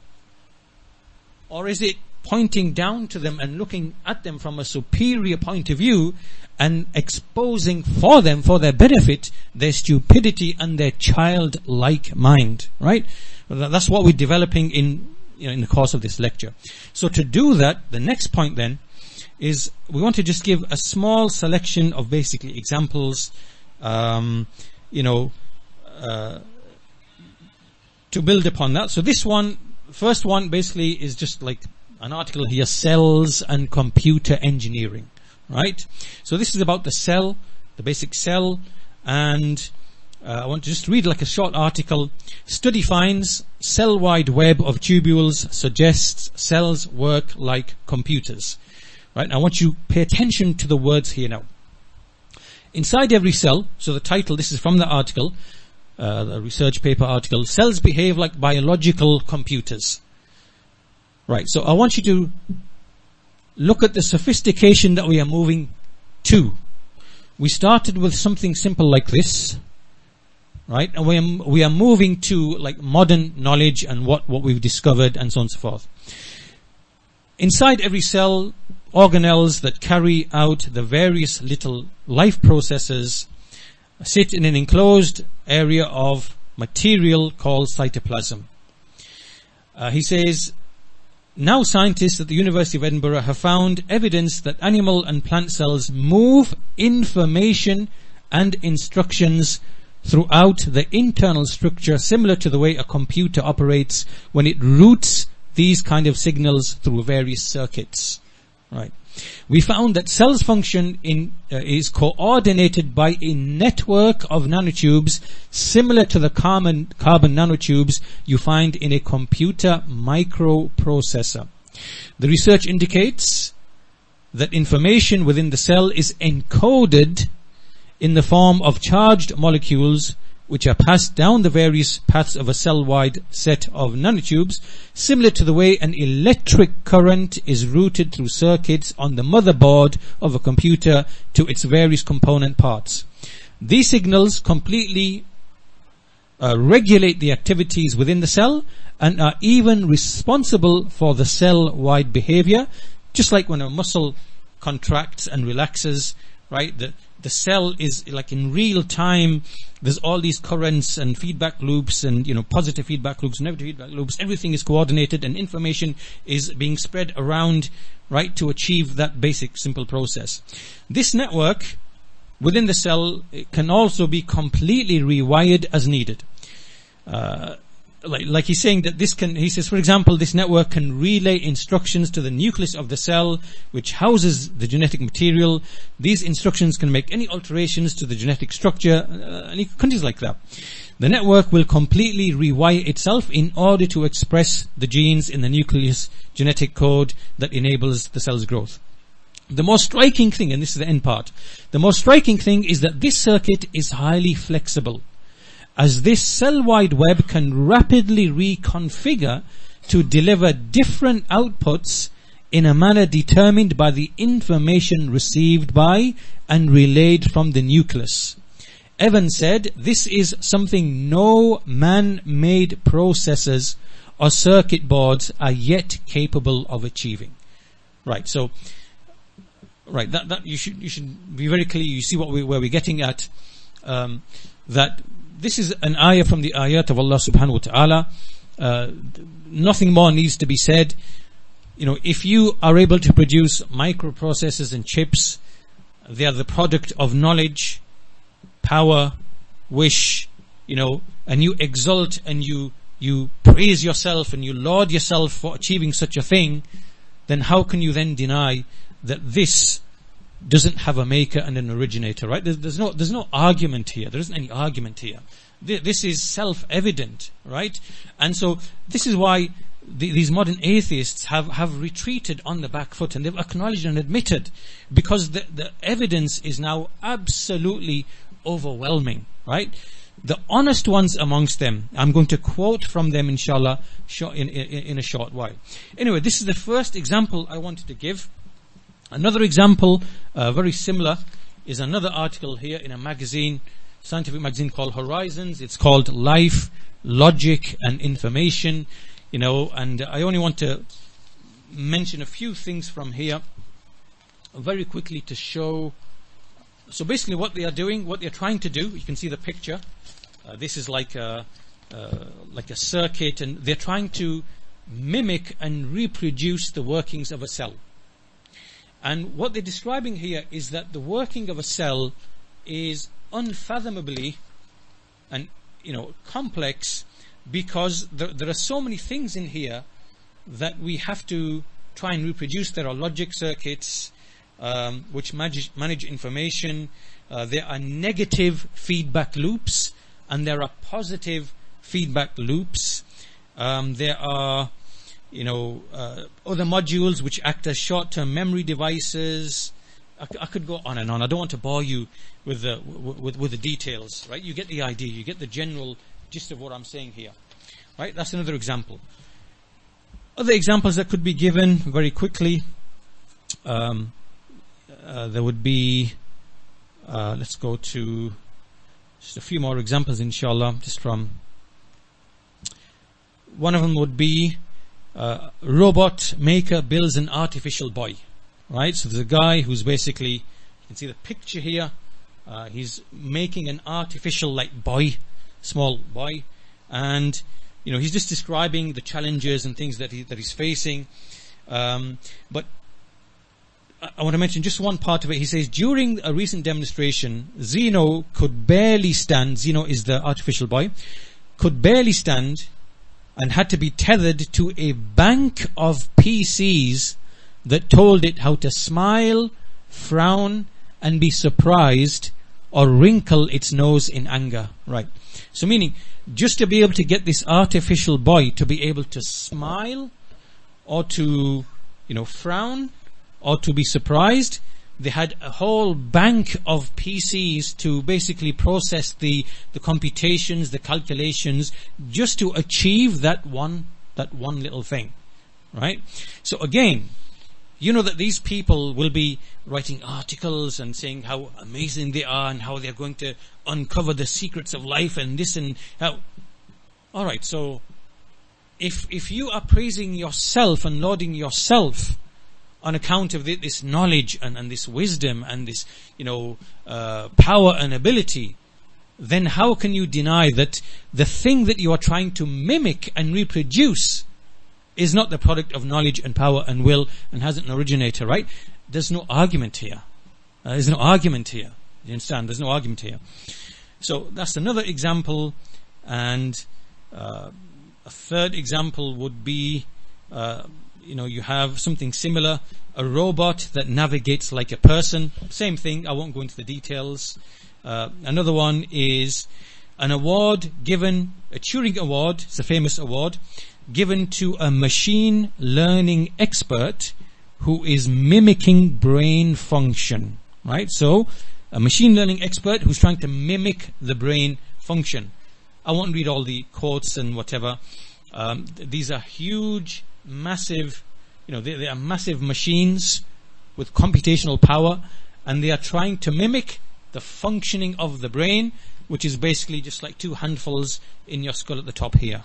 Or is it pointing down to them and looking at them from a superior point of view and exposing for them, for their benefit, their stupidity and their childlike mind, right? That's what we're developing in the course of this lecture. So to do that, the next point then is we want to just give a small selection of basically examples, to build upon that. So this one, first one basically is just like an article here, cells and computer engineering, right? So this is about the cell the basic cell, and I want to just read like a short article. Study finds cell-wide web of tubules suggests cells work like computers. Right, I want you to pay attention to the words here now. Inside every cell, so the title, this is from the article, the research paper article, cells behave like biological computers. Right, so I want you to look at the sophistication that we are moving to. We started with something simple like this, right, and we are moving to like modern knowledge and what we've discovered and so on and so forth. Inside every cell, organelles that carry out the various little life processes sit in an enclosed area of material called cytoplasm. He says, now scientists at the University of Edinburgh have found evidence that animal and plant cells move information and instructions throughout the internal structure, similar to the way a computer operates when it routes these kind of signals through various circuits. Right. We found that cells function is coordinated by a network of nanotubes similar to the carbon nanotubes you find in a computer microprocessor. The research indicates that information within the cell is encoded in the form of charged molecules which are passed down the various paths of a cell-wide set of nanotubes, similar to the way an electric current is routed through circuits on the motherboard of a computer to its various component parts. These signals completely regulate the activities within the cell and are even responsible for the cell-wide behavior, just like when a muscle contracts and relaxes, right? The cell is like in real time. There's all these currents and feedback loops and, positive feedback loops, negative feedback loops. Everything is coordinated and information is being spread around, right, to achieve that basic simple process. This network within the cell can also be completely rewired as needed. Like he's saying that he says, for example, this network can relay instructions to the nucleus of the cell, which houses the genetic material. These instructions can make any alterations to the genetic structure, and it continues like that. The network will completely rewire itself in order to express the genes in the nucleus genetic code that enables the cell's growth. The most striking thing, and this is the end part, the most striking thing is that this circuit is highly flexible, as this cell-wide web can rapidly reconfigure to deliver different outputs in a manner determined by the information received by and relayed from the nucleus. Evans said, this is something no man-made processors or circuit boards are yet capable of achieving. Right, so, right, that you should be very clear. You see where we're getting at, that this is an ayah from the ayat of Allah subhanahu wa ta'ala. Nothing more needs to be said. If you are able to produce microprocessors and chips, they are the product of knowledge, power, wish, and you exalt and you praise yourself and you laud yourself for achieving such a thing, then how can you then deny that this doesn't have a maker and an originator, right? There's no argument here. There isn't any argument here. This is self-evident, right? And so this is why these modern atheists have retreated on the back foot, and they've acknowledged and admitted, because the evidence is now absolutely overwhelming, right? The honest ones amongst them, I'm going to quote from them inshallah in a short while. Anyway, this is the first example I wanted to give. Another example, very similar, is another article here in a magazine, scientific magazine called Horizons. It's called Life, Logic and Information, and I only want to mention a few things from here very quickly to show. So basically what they are doing, what they're trying to do, you can see the picture. This is like a circuit, and they're trying to mimic and reproduce the workings of a cell. And what they're describing here is that the working of a cell is unfathomably and complex, because there are so many things in here that we have to try and reproduce. There are logic circuits which manage information. there are negative feedback loops, and there are positive feedback loops. There are, other modules which act as short-term memory devices. I could go on and on. I don't want to bore you with the details, right? You get the idea. You get the general gist of what I'm saying here, right? That's another example. Other examples that could be given very quickly. There would be. Let's go to just a few more examples, inshallah. Just from one of them would be robot maker builds an artificial boy. Right, so there's a guy who's basically, you can see the picture here, he's making an artificial boy, small boy, and he's just describing the challenges and things that he's facing. But I want to mention just one part of it. He says, during a recent demonstration, Zeno could barely stand. Zeno is the artificial boy, could barely stand and had to be tethered to a bank of PCs that told it how to smile, frown, and be surprised, or wrinkle its nose in anger. Right. So meaning, just to be able to get this artificial boy to be able to smile, or to, frown, or to be surprised, they had a whole bank of PCs to basically process the computations, the calculations, just to achieve that one little thing. Right. So again, you know that these people will be writing articles and saying how amazing they are and how they're going to uncover the secrets of life and this and how. All right, so if you are praising yourself and lauding yourself on account of this knowledge and this wisdom and this power and ability, then how can you deny that the thing that you are trying to mimic and reproduce is not the product of knowledge and power and will and hasn't an originator, right? There's no argument here. There's no argument here. You understand? There's no argument here. So that's another example. And a third example would be, you have something similar, a robot that navigates like a person. Same thing. I won't go into the details. Another one is an award given, a Turing Award. It's a famous award, given to a machine learning expert who is mimicking brain function, right? So a machine learning expert who's trying to mimic the brain function. I won't read all the quotes and whatever. These are huge, massive, they are massive machines with computational power, and they are trying to mimic the functioning of the brain, which is basically just like two handfuls in your skull at the top here.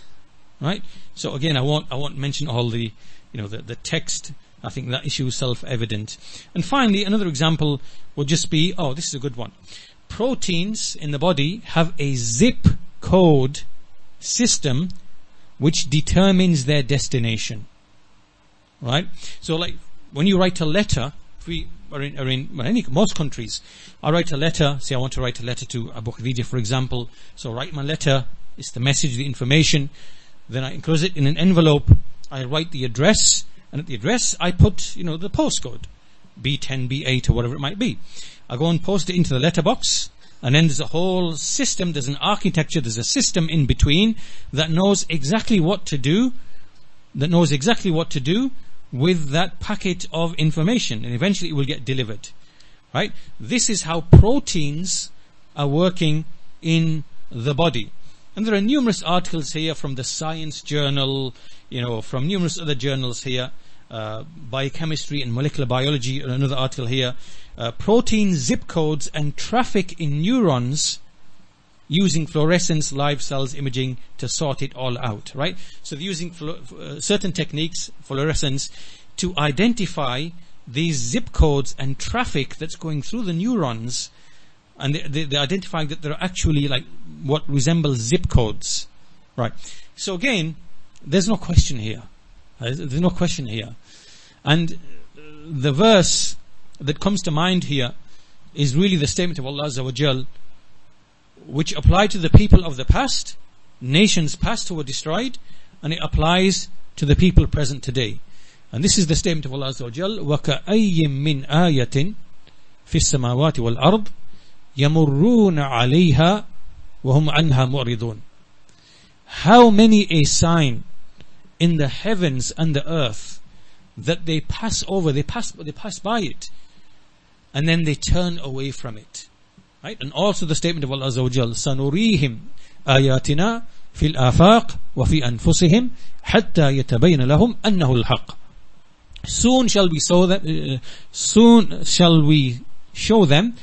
Right. So again, I won't mention all the, the text. I think that issue is self-evident. And finally, another example would just be, this is a good one. Proteins in the body have a zip code system which determines their destination. Right. So like when you write a letter, if we are in most countries, I write a letter. Say I want to write a letter to Abu Khadija, for example. So write my letter. It's the message, the information. Then I enclose it in an envelope. I write the address, and at the address I put, the postcode, B10, B8, or whatever it might be. I go and post it into the letterbox, and then there's a whole system. There's an architecture. There's a system in between that knows exactly what to do. With that packet of information, and eventually it will get delivered. Right? This is how proteins are working in the body. And there are numerous articles here from the Science Journal, from numerous other journals here, Biochemistry and Molecular Biology, another article here, protein zip codes and traffic in neurons using fluorescence, live cells imaging to sort it all out, right? So they're using certain techniques, fluorescence, to identify these zip codes and traffic that's going through the neurons, and they're identifying that they're actually like what resembles zip codes, right? So again, there's no question here. There's no question here. And the verse that comes to mind here is really the statement of Allah Azza wa Jal, which applied to the people of the past, nations past who were destroyed, and it applies to the people present today. And this is the statement of Allah Azza wa Jal, وَكَأَيٍّ مِّنْ آيَةٍ فِي السَّمَاوَاتِ وَالْأَرْضِ يَمُرُّونَ عَلَيْهَا وَهُمْ عَنْهَا مُعْرِضُونَ. How many a sign in the heavens and the earth that they pass over, they pass by it, and then they turn away from it. Right? And also the statement of Allah Azza wa Jal, سَنُرِيهِمْ آيَاتِنَا فِي الْآفَاقِ وَفِي أَنفُسِهِمْ حَتَّى يَتَبَيْنَ لَهُمْ أَنَّهُ الْحَقِّ. Soon shall we show them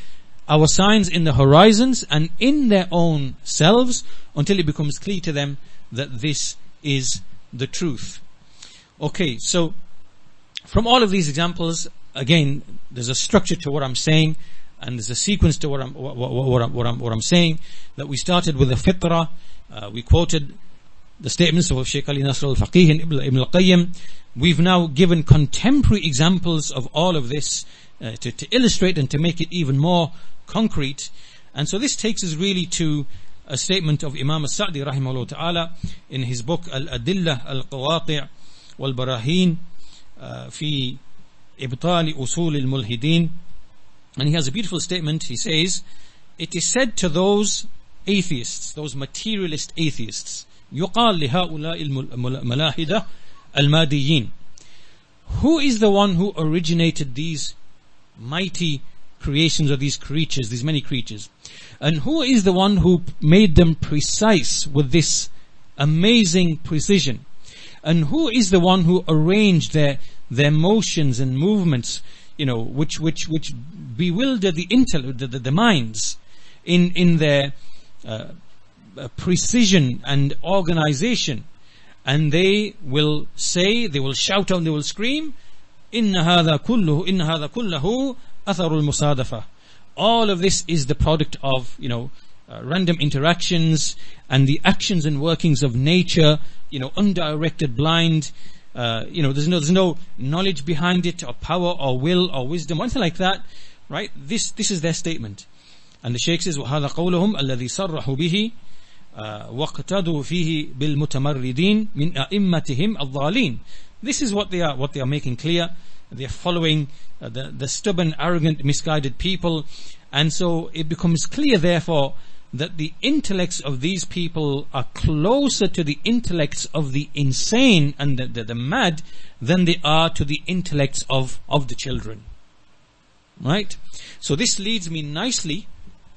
our signs in the horizons and in their own selves, until it becomes clear to them that this is the truth. Okay, so from all of these examples, again, there's a structure to what I'm saying, and there's a sequence to what I'm saying. That we started with the fitrah. We quoted the statements of Shaykh Ali Nasr al-Faqih and Ibn al-Qayyim. We've now given contemporary examples of all of this to illustrate and to make it even more concrete. And so this takes us really to a statement of Imam al-Sa'di rahimahullah ta'ala in his book Al-Adillah Al-Qawati' Wal-Barahin fi Ibtali Usul Al-Mulhideen. And he has a beautiful statement. He says, it is said to those atheists, those materialist atheists, يقال لهؤلاء الملاحدة الماديين, who is the one who originated these mighty creations of these creatures, these many creatures, and who is the one who made them precise with this amazing precision, and who is the one who arranged their motions and movements, which bewilder the intellect, the minds, in their precision and organization. And they will say, they will shout out, they will scream, إِنَّ هَذَا كُلَّهُ أَثَرُ الْمُصَادَفَةِ. All of this is the product of, random interactions and the actions and workings of nature, undirected, blind. There's no knowledge behind it, or power, or will, or wisdom, or anything like that. Right? This is their statement. And the Shaykh says, وَهَذَا قَوْلُهُمْ الَّذِي صَرَّحُوا بِهِ وَاقْتَدُوا فِيهِ بِالْمُتَمَرِّدِينَ مِنْ أَئِمَّتِهِمْ الضَّالِينَ. This is what they are making clear. They are following the stubborn, arrogant, misguided people. And so it becomes clear, therefore, that the intellects of these people are closer to the intellects of the insane and the mad than they are to the intellects of the children. Right? So this leads me nicely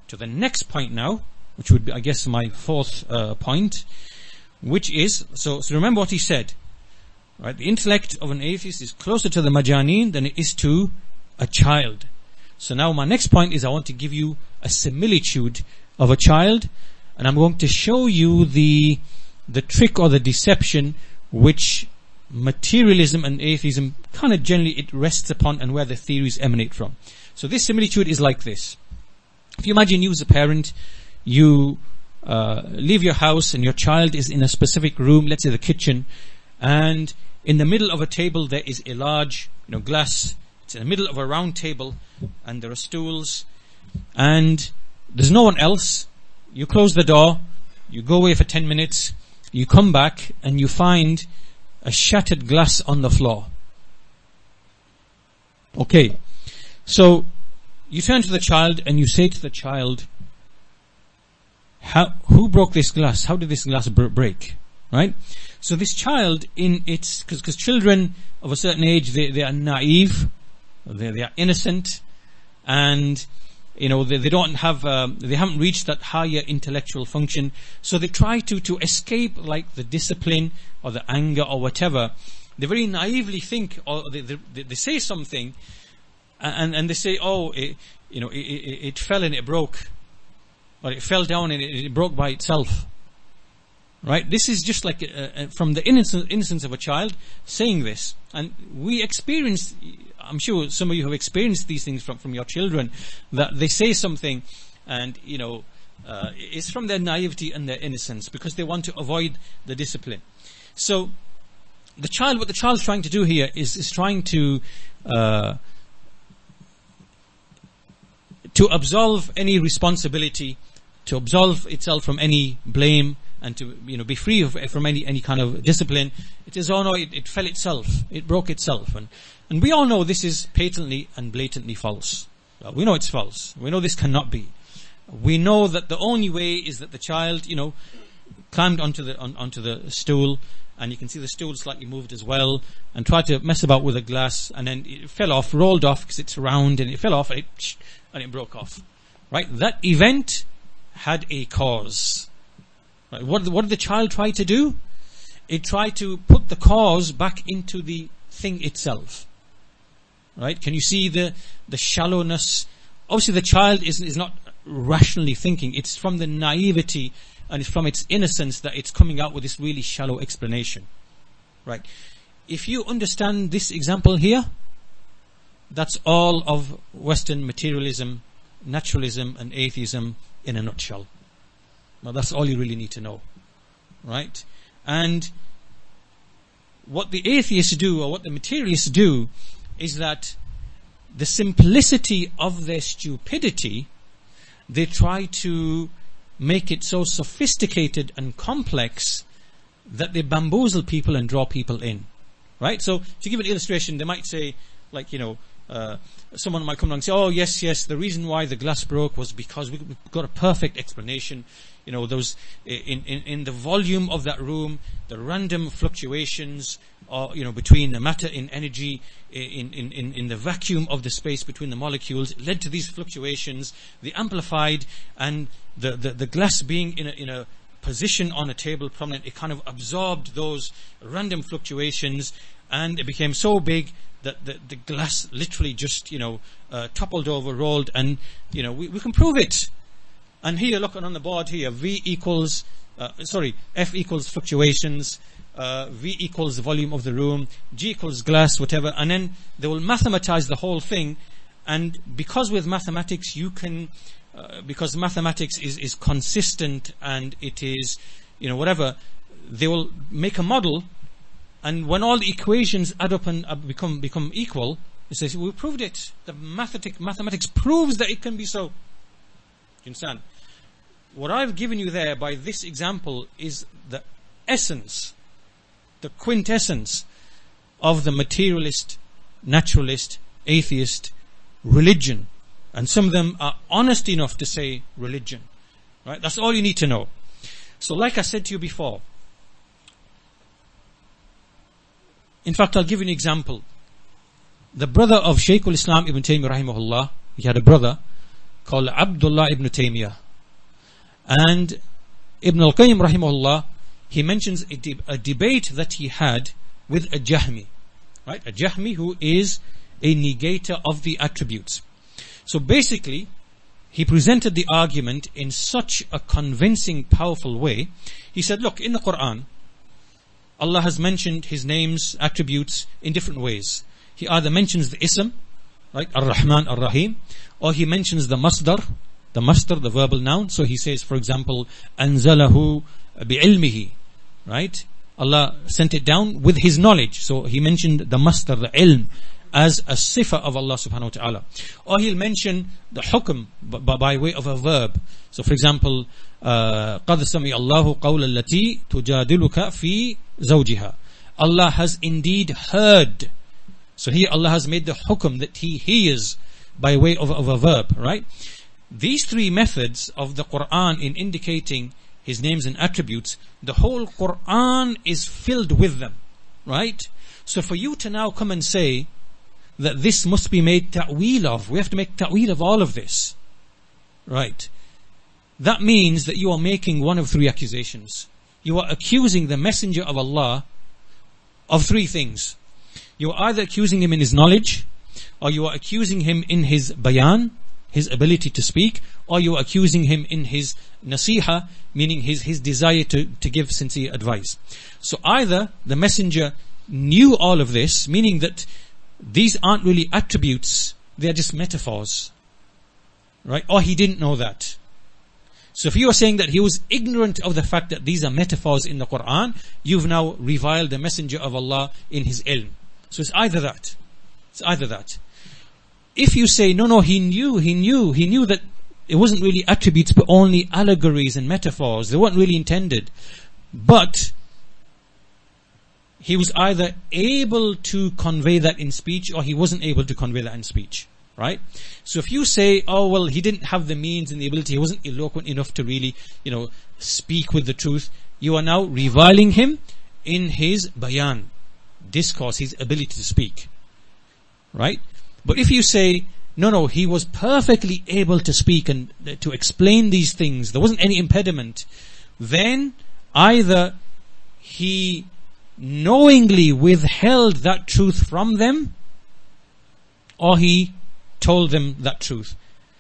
to the next point now, which would be, I guess, my fourth point, which is, so remember what he said, right? The intellect of an atheist is closer to the majaneen than it is to a child. So now my next point is, I want to give you a similitude of a child, and I'm going to show you the trick or the deception which materialism and atheism kind of generally it rests upon, and where the theories emanate from. So this similitude is like this. If you imagine you as a parent, you leave your house and your child is in a specific room, let's say the kitchen, and in the middle of a table there is a large glass. It's in the middle of a round table, and there are stools, and there's no one else. You close the door, you go away for 10 minutes, you come back and you find a shattered glass on the floor. Okay, so you turn to the child and you say to the child, who broke this glass? How did this glass break? Right? So this child, because children of a certain age, they are naive, they are innocent, and they don't have, they haven't reached that higher intellectual function, so they try to escape like the discipline or the anger or whatever. They very naively think, or they say something, and they say, it fell and it broke, or it fell down and it broke by itself. Right? This is just like from the innocence of a child saying this. And we experience, I'm sure some of you have experienced these things from your children, that they say something and it's from their naivety and their innocence, because they want to avoid the discipline. So what the child's trying to do here is trying to absolve any responsibility, to absolve itself from any blame, and to be free from any kind of discipline. It is, it fell itself, it broke itself, and we all know this is patently and blatantly false. We know it's false. We know this cannot be. We know that the only way is that the child, climbed onto the stool, and you can see the stool slightly moved as well, and tried to mess about with a glass, and then it fell off, rolled off because it's round, and it fell off, and it broke off. Right? That event had a cause. Right? What did the child try to do? It tried to put the cause back into the thing itself. Right? Can you see the shallowness? Obviously the child is not rationally thinking. It's from the naivety and it's from its innocence that it's coming out with this really shallow explanation. Right? If you understand this example here, that's all of Western materialism, naturalism and atheism in a nutshell. Now that's all you really need to know. Right? And what the atheists do, or what the materialists do, is that the simplicity of their stupidity, they try to make it so sophisticated and complex that they bamboozle people and draw people in. Right? So to give an illustration, they might say, like, someone might come along and say, oh yes, the reason why the glass broke was because we've got a perfect explanation. Those in the volume of that room, the random fluctuations, between the matter in energy, in the vacuum of the space between the molecules, led to these fluctuations. They amplified, and the glass being in a position on a table prominent, it kind of absorbed those random fluctuations, and it became so big that the glass literally just toppled over, rolled, and we can prove it. And here, look on the board here, F equals fluctuations, V equals the volume of the room, G equals glass, whatever, and then they will mathematize the whole thing. And because with mathematics you can, because mathematics is consistent and it is, whatever, they will make a model, and when all the equations add up and become equal, it says, we proved it. The mathematics proves that it can be so. You understand? What I've given you there by this example is the essence, the quintessence of the materialist, naturalist, atheist religion. And some of them are honest enough to say religion. Right? That's all you need to know. So like I said to you before, in fact, I'll give you an example. The brother of Shaykh al-Islam ibn Taymiyyah rahimahullah, he had a brother called Abdullah ibn Taymiyyah. And Ibn al-Qayyim rahimahullah, he mentions a debate that he had with a Jahmi. Right? A Jahmi who is a negator of the attributes. So basically, he presented the argument in such a convincing, powerful way. He said, look, in the Qur'an, Allah has mentioned His names, attributes in different ways. He either mentions the ism, right, Ar-Rahman, Ar-Rahim, or He mentions the masdar, the verbal noun. So He says, for example, Anzalahu bi'ilmihi, right? Allah sent it down with His knowledge. So He mentioned the masdar, the ilm, as a sifa of Allah subhanahu wa ta'ala. Or He'll mention the hukm by way of a verb. So for example, قَدْ سَمِعَ اللَّهُ قَوْلَ الَّتِي تُجَادِلُكَ فِي زَوْجِهَا. Allah has indeed heard. So here Allah has made the hukm that He hears by way of a verb, right? These three methods of the Qur'an in indicating His names and attributes, the whole Qur'an is filled with them, right? So for you to now come and say that this must be made ta'weel of, we have to make ta'weel of all of this, right? That means that you are making one of three accusations. You are accusing the Messenger of Allah of three things. You are either accusing him in his knowledge, or you are accusing him in his bayan, his ability to speak, or you are accusing him in his nasiha, meaning his desire to give sincere advice. So either the Messenger knew all of this, meaning that these aren't really attributes, they are just metaphors, right? Or he didn't know that. So if you are saying that he was ignorant of the fact that these are metaphors in the Qur'an, you've now reviled the Messenger of Allah in his ilm. So it's either that. It's either that. If you say, no, he knew that it wasn't really attributes but only allegories and metaphors, they weren't really intended. But he was either able to convey that in speech or he wasn't able to convey that in speech. right? So if you say, oh well, he didn't have the means and the ability, he wasn't eloquent enough to really, speak with the truth, you are now reviling him in his bayan, discourse, his ability to speak, right? But if you say, no, he was perfectly able to speak and to explain these things, there wasn't any impediment, then either he knowingly withheld that truth from them, or he told them that truth.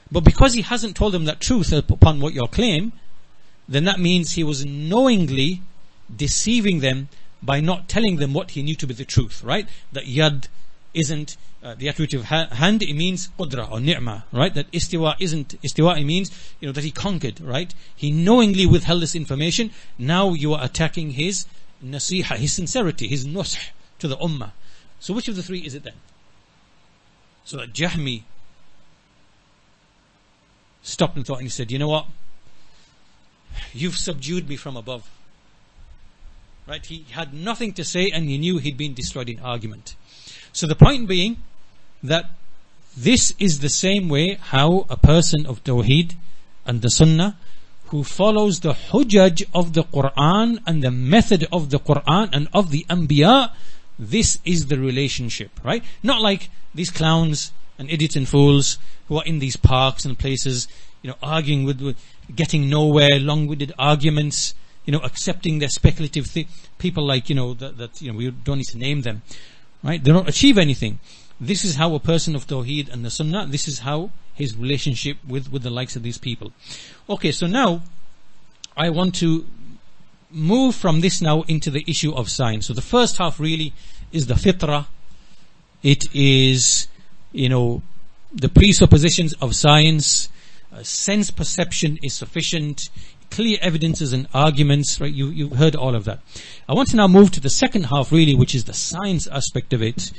But because he hasn't told them that truth upon what your claim, then that means he was knowingly deceiving them by not telling them what he knew to be the truth, right? That yad isn't the attribute of hand, it means qudra or ni'mah, right? That istiwa isn't, istiwa it means, that he conquered, right? He knowingly withheld this information. Now you are attacking his nasiha, his sincerity, his nush to the ummah. So which of the three is it then? So that Jahmi stopped and thought, and he said, you know what? You've subdued me from above. Right? He had nothing to say and he knew he'd been destroyed in argument. So the point being that this is the same way how a person of Tawheed and the Sunnah who follows the hujjaj of the Qur'an and the method of the Qur'an and of the Anbiya, this is the relationship, right? Not like these clowns and idiots and fools who are in these parks and places, arguing with getting nowhere, long-winded arguments, accepting their speculative people like, that we don't need to name them, right? They don't achieve anything. This is how a person of Tawheed and the Sunnah, this is how his relationship with the likes of these people. Okay, so now I want to move from this now into the issue of science. So the first half really is the fitrah. It is, the presuppositions of science. Sense perception is sufficient. Clear evidences and arguments, right? You've heard all of that. I want to now move to the second half really, which is the science aspect of it,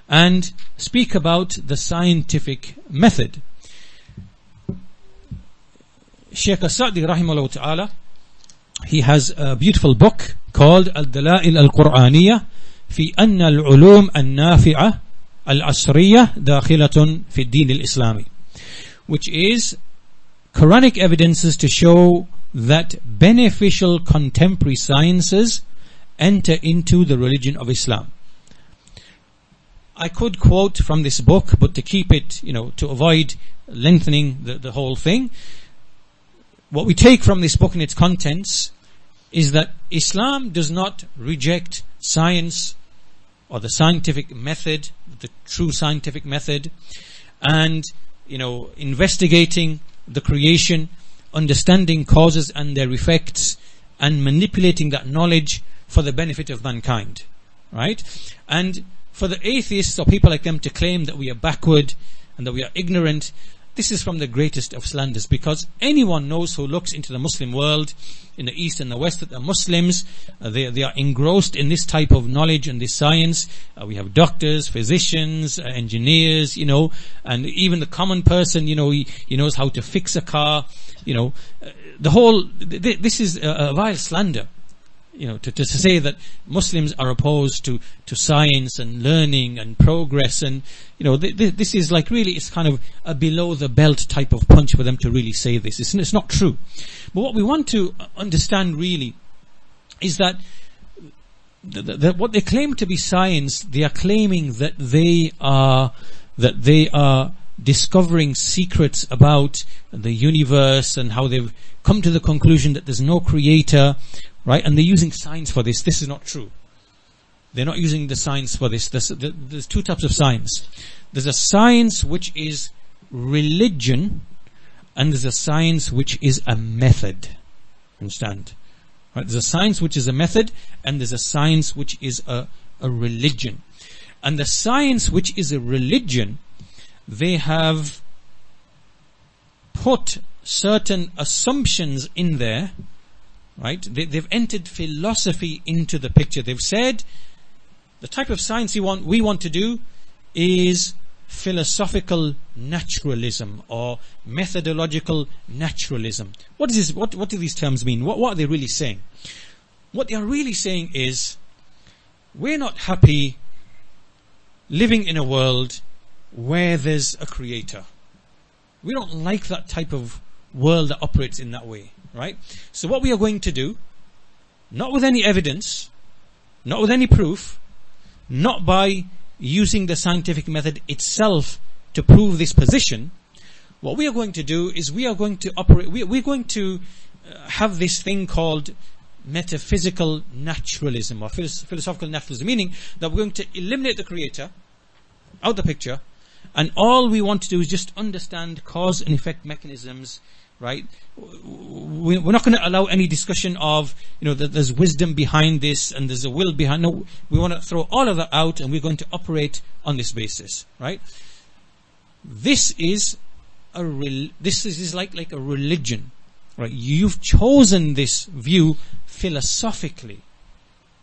and speak about the scientific method. Shaykh Sa'di rahimahullah ta'ala, he has a beautiful book called Al-Dalail Al-Qur'aniyah fi anna al-ulum al-nafi'ah al-asriyah dakhilatun fi ad-din al-islami, which is Quranic evidences to show that beneficial contemporary sciences enter into the religion of Islam. I could quote from this book, but to keep it, to avoid lengthening the whole thing, what we take from this book and its contents is that Islam does not reject science or the scientific method, the true scientific method, and investigating the creation, understanding causes and their effects, and manipulating that knowledge for the benefit of mankind, right? And for the atheists or people like them to claim that we are backward and that we are ignorant, this is from the greatest of slanders, because anyone knows who looks into the Muslim world in the East and the West that the Muslims, they are engrossed in this type of knowledge and this science. We have doctors, physicians, engineers, and even the common person, he knows how to fix a car, the whole, this is a vile slander. To say that Muslims are opposed to science and learning and progress, and this is like really, it's kind of a below the belt type of punch for them to really say this. It's not true. But what we want to understand really is that what they claim to be science, they are claiming that they are discovering secrets about the universe and how they've come to the conclusion that there's no creator. Right, and they're using science for this. This is not true. They're not using the science for this. There's two types of science. There's a science which is religion, and there's a science which is a method. Understand? Right? There's a science which is a method, and there's a science which is a religion. And the science which is a religion, they have put certain assumptions in there. Right? They've entered philosophy into the picture. They've said the type of science we want to do is philosophical naturalism or methodological naturalism. What is this? What do these terms mean? What are they really saying? What they are really saying is, we're not happy living in a world where there's a creator. We don't like that type of world that operates in that way, right? So what we are going to do, not with any evidence, not with any proof, not by using the scientific method itself to prove this position, what we are going to do is we are going to operate, we're going to have this thing called metaphysical naturalism or philosophical naturalism, meaning that we're going to eliminate the creator out the picture, and all we want to do is just understand cause and effect mechanisms, right? We're not going to allow any discussion of, that there's wisdom behind this and there's a will behind. No, we want to throw all of that out, and we're going to operate on this basis, right? This is like a religion, right? You've chosen this view philosophically,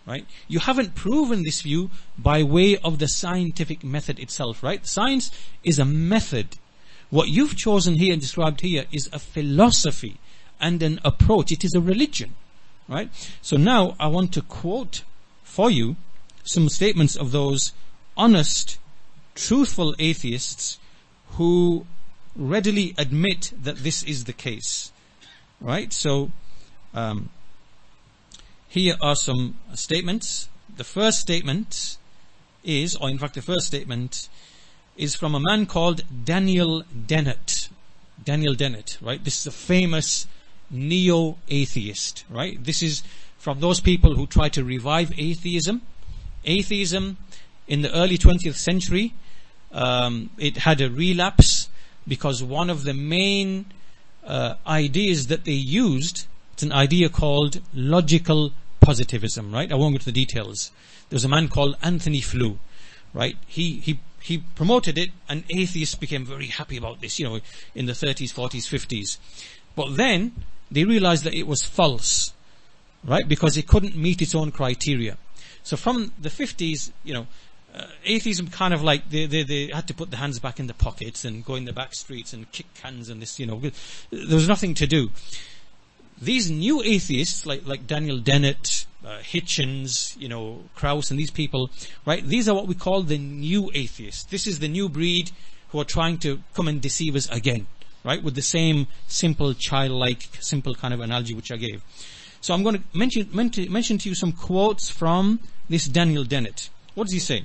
right? You haven't proven this view by way of the scientific method itself, right? Science is a method. What you've chosen here and described here is a philosophy and an approach. It is a religion, right? So now I want to quote for you some statements of those honest, truthful atheists who readily admit that this is the case, right? So here are some statements. The first statement is, or in fact the first statement is from a man called Daniel Dennett. Daniel Dennett, right? This is a famous neo-atheist, right? This is from those people who try to revive atheism. Atheism in the early 20th century, it had a relapse because one of the main ideas that they used, it's an idea called logical positivism, right? I won't go into the details. There's a man called Anthony Flew, right? He promoted it, and atheists became very happy about this, in the 30s, 40s, 50s. But then they realized that it was false, right? Because it couldn't meet its own criteria. So from the 50s, atheism kind of like they had to put their hands back in the pockets and go in the back streets and kick cans and this, there was nothing to do. These new atheists like Daniel Dennett, Hitchens, Krauss, and these people, right? These are what we call the new atheists. This is the new breed who are trying to come and deceive us again, right? With the same simple, childlike, simple kind of analogy which I gave. So I'm going to mention to you some quotes from this Daniel Dennett. What does he say?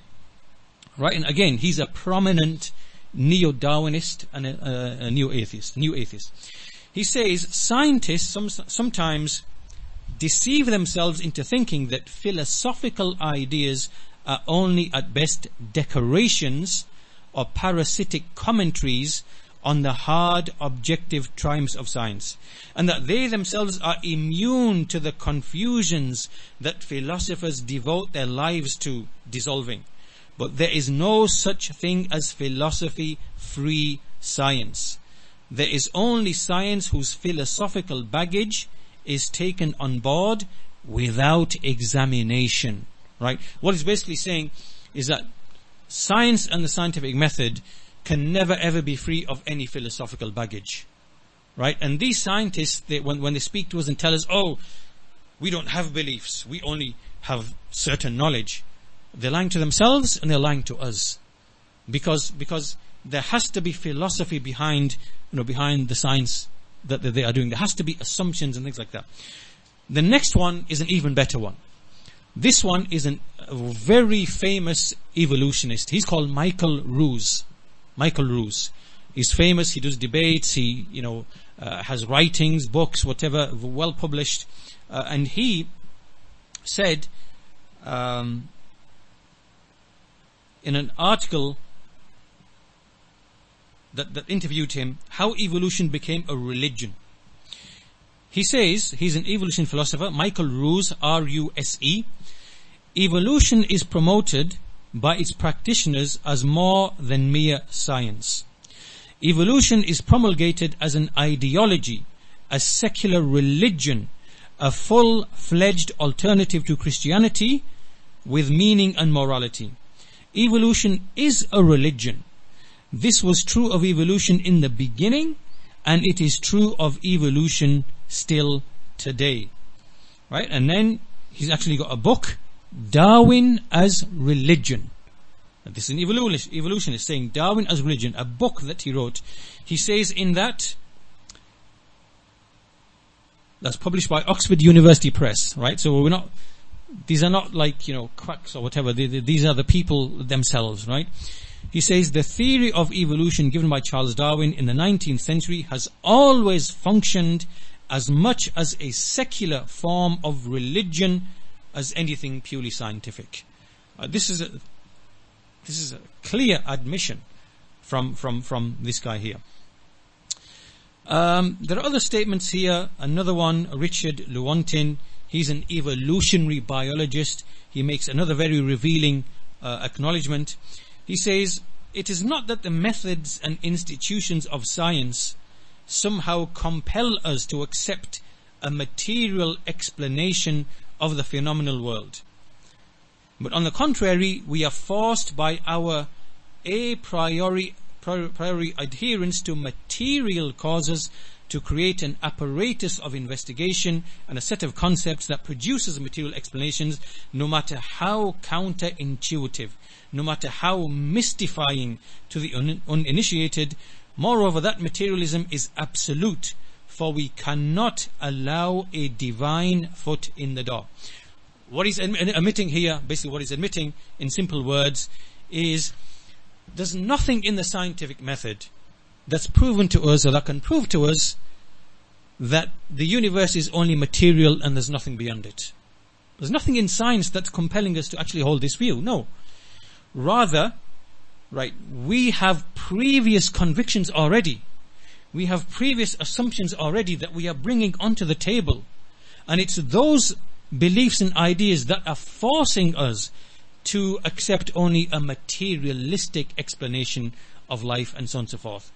Right, and again, he's a prominent neo-Darwinist and a new atheist. He says, scientists sometimes deceive themselves into thinking that philosophical ideas are only at best decorations or parasitic commentaries on the hard objective triumphs of science, and that they themselves are immune to the confusions that philosophers devote their lives to dissolving. But there is no such thing as philosophy-free science. There is only science whose philosophical baggage is taken on board without examination, right? What he's basically saying is that science and the scientific method can never ever be free of any philosophical baggage, right? And these scientists, when they speak to us and tell us, oh, we don't have beliefs, we only have certain knowledge, they're lying to themselves and they're lying to us, because there has to be philosophy behind the science that they are doing. There has to be assumptions and things like that. The next one is an even better one. This one is a very famous evolutionist. He's called Michael Ruse. Michael Ruse. He's famous. He does debates. He has writings, books, whatever, well published. And he said in an article that interviewed him, how evolution became a religion. He says, he's an evolution philosopher, Michael Ruse, R-U-S-E. Evolution is promoted by its practitioners as more than mere science. Evolution is promulgated as an ideology, a secular religion, a full-fledged alternative to Christianity with meaning and morality. Evolution is a religion. This was true of evolution in the beginning, and it is true of evolution still today. Right? And then he's actually got a book, Darwin as Religion. This is an evolutionist saying Darwin as Religion, a book that he wrote. He says in that, that's published by Oxford University Press, right? So these are not like, quacks or whatever. These are the people themselves, right? He says the theory of evolution given by Charles Darwin in the 19th century has always functioned as much as a secular form of religion as anything purely scientific. This is a clear admission from this guy here. There are other statements here. Another one, Richard Lewontin. He's an evolutionary biologist. He makes another very revealing acknowledgement. He says, it is not that the methods and institutions of science somehow compel us to accept a material explanation of the phenomenal world. But on the contrary, we are forced by our a priori adherence to material causes to create an apparatus of investigation and a set of concepts that produces material explanations, no matter how counterintuitive, no matter how mystifying to the uninitiated. Moreover, that materialism is absolute, for we cannot allow a divine foot in the door. What he's admitting here, basically what he's admitting in simple words, is there's nothing in the scientific method that's proven to us, or that can prove to us, that the universe is only material and there's nothing beyond it. There's nothing in science that's compelling us to actually hold this view. No. Rather, right, we have previous convictions already. We have previous assumptions already that we are bringing onto the table. And it's those beliefs and ideas that are forcing us to accept only a materialistic explanation of life and so on and so forth.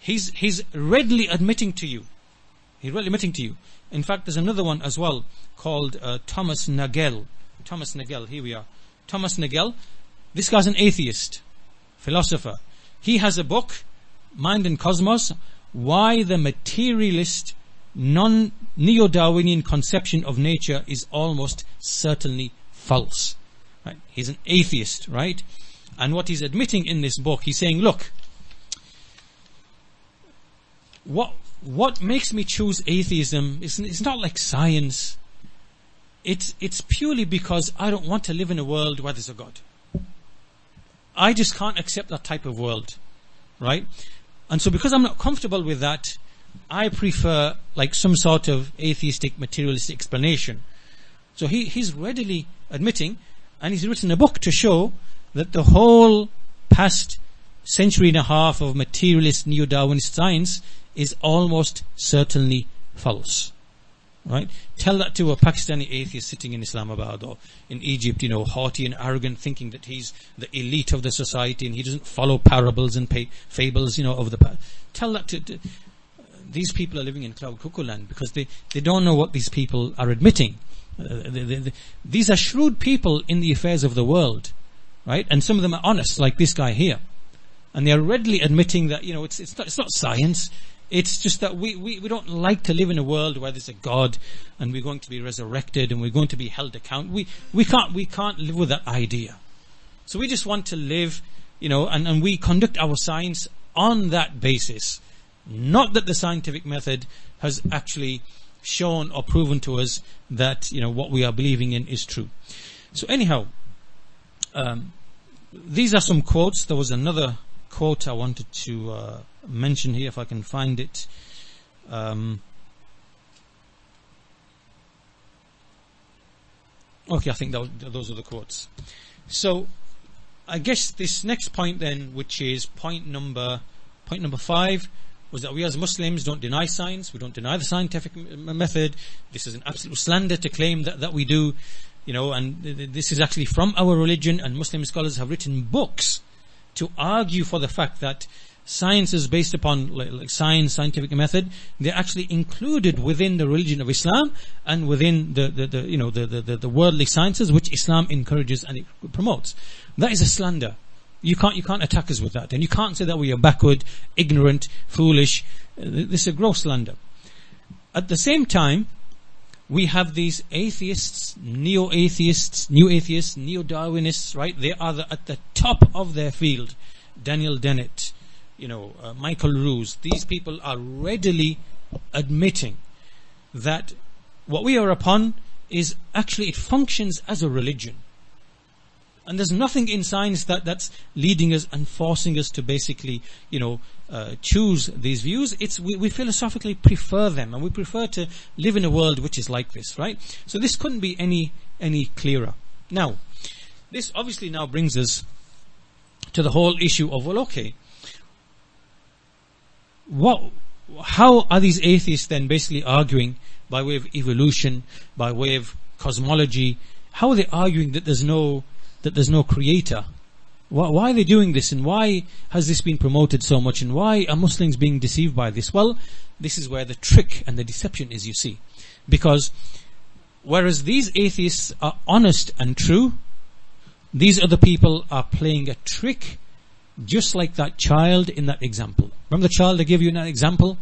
He's readily admitting to you. He's readily admitting to you. In fact, there's another one as well called Thomas Nagel. Thomas Nagel, here we are. Thomas Nagel, this guy's an atheist, philosopher. He has a book, Mind and Cosmos, Why the Materialist Neo-Darwinian Conception of Nature is Almost Certainly False. Right? He's an atheist, right? And what he's admitting in this book, he's saying, look, what makes me choose atheism is not like science. It's purely because I don't want to live in a world where there's a God. I just can't accept that type of world, right? And so because I'm not comfortable with that, I prefer like some sort of atheistic, materialistic explanation. So he's readily admitting, and he's written a book to show that the whole past century and a half of materialist neo-Darwinist science is almost certainly false. Right? Tell that to a Pakistani atheist sitting in Islamabad or in Egypt, haughty and arrogant, thinking that he's the elite of the society and he doesn't follow parables and fables, over the past. Tell that to these people are living in cloud cuckoo land because they don't know what these people are admitting. These are shrewd people in the affairs of the world, right? And some of them are honest, like this guy here, and they are readily admitting that it's not science. It's just that we don't like to live in a world where there's a God and we're going to be resurrected and we're going to be held account. We can't live with that idea. So we just want to live, and we conduct our science on that basis. Not that the scientific method has actually shown or proven to us that what we are believing in is true. So anyhow, these are some quotes. There was another quote I wanted to mention here if I can find it. Okay, I think those are the quotes. So I guess this next point then, which is point number 5, was that we as Muslims don't deny science, we don't deny the scientific method. This is an absolute slander to claim that we do, and this is actually from our religion, and Muslim scholars have written books to argue for the fact that science is based upon like scientific method. They're actually included within the religion of Islam and within the worldly sciences which Islam encourages and it promotes. That is a slander. You can't attack us with that, and you can't say that we are backward, ignorant, foolish. This is a gross slander. At the same time, we have these atheists, neo-atheists, new atheists, neo-Darwinists, right? They are at the top of their field. Daniel Dennett, Michael Ruse. These people are readily admitting that what we are upon is actually, it functions as a religion. And there's nothing in science that's leading us and forcing us to basically, choose these views. We philosophically prefer them, and we prefer to live in a world which is like this, right? So this couldn't be any clearer. Now, this obviously now brings us to the whole issue of, well, okay, how are these atheists then basically arguing by way of evolution, by way of cosmology? How are they arguing that there's no creator? Why are they doing this, and why has this been promoted so much, and why are Muslims being deceived by this? Well, this is where the trick and the deception is, you see. Because whereas these atheists are honest and true, these other people are playing a trick, just like that child in that example. Remember the child I gave you in that example?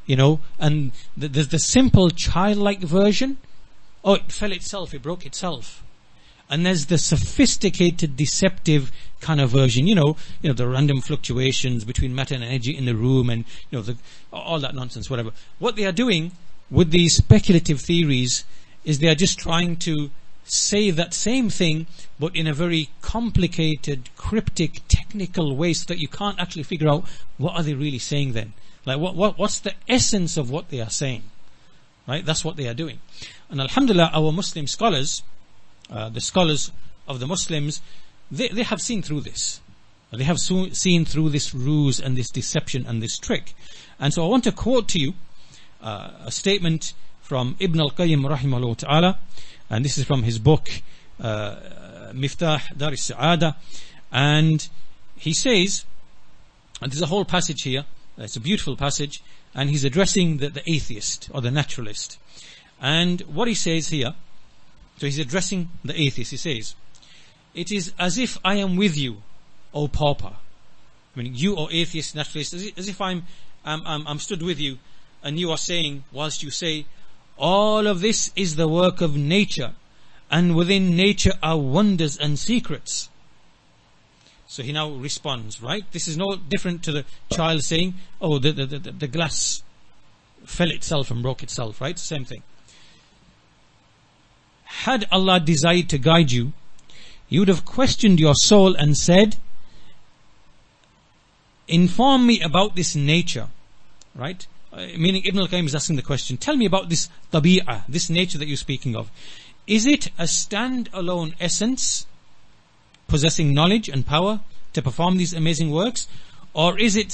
And there's the simple childlike version. Oh, it fell itself, it broke itself. And there's the sophisticated, deceptive kind of version, the random fluctuations between matter and energy in the room, and all that nonsense, whatever. What they are doing with these speculative theories is they are just trying to say that same thing, but in a very complicated, cryptic, technical way, so that you can't actually figure out what are they really saying then. Like what's the essence of what they are saying, right? That's what they are doing. And alhamdulillah, our Muslim scholars, the scholars of the Muslims, they have seen through this. They have seen through this ruse and this deception and this trick. And so I want to quote to you a statement from Ibn al-Qayyim rahimahullah ta'ala, and this is from his book Miftah Dar al-Sa'ada, and he says, and there's a whole passage here, it's a beautiful passage, and he's addressing the atheist or the naturalist. And what he says here, so he's addressing the atheist. He says, "It is as if I am with you, O pauper." I mean, you, O atheist, naturalist, as if I'm stood with you, and you are saying, whilst you say, "All of this is the work of nature, and within nature are wonders and secrets." So he now responds, right? This is no different to the child saying, "Oh, the glass fell itself and broke itself," right? Same thing. Had Allah desired to guide you, He would have questioned your soul and said, "Inform me about this nature," right? Meaning Ibn al-Qayyim is asking the question, tell me about this tabi'ah, this nature that you're speaking of. Is it a stand-alone essence, possessing knowledge and power to perform these amazing works? Or is it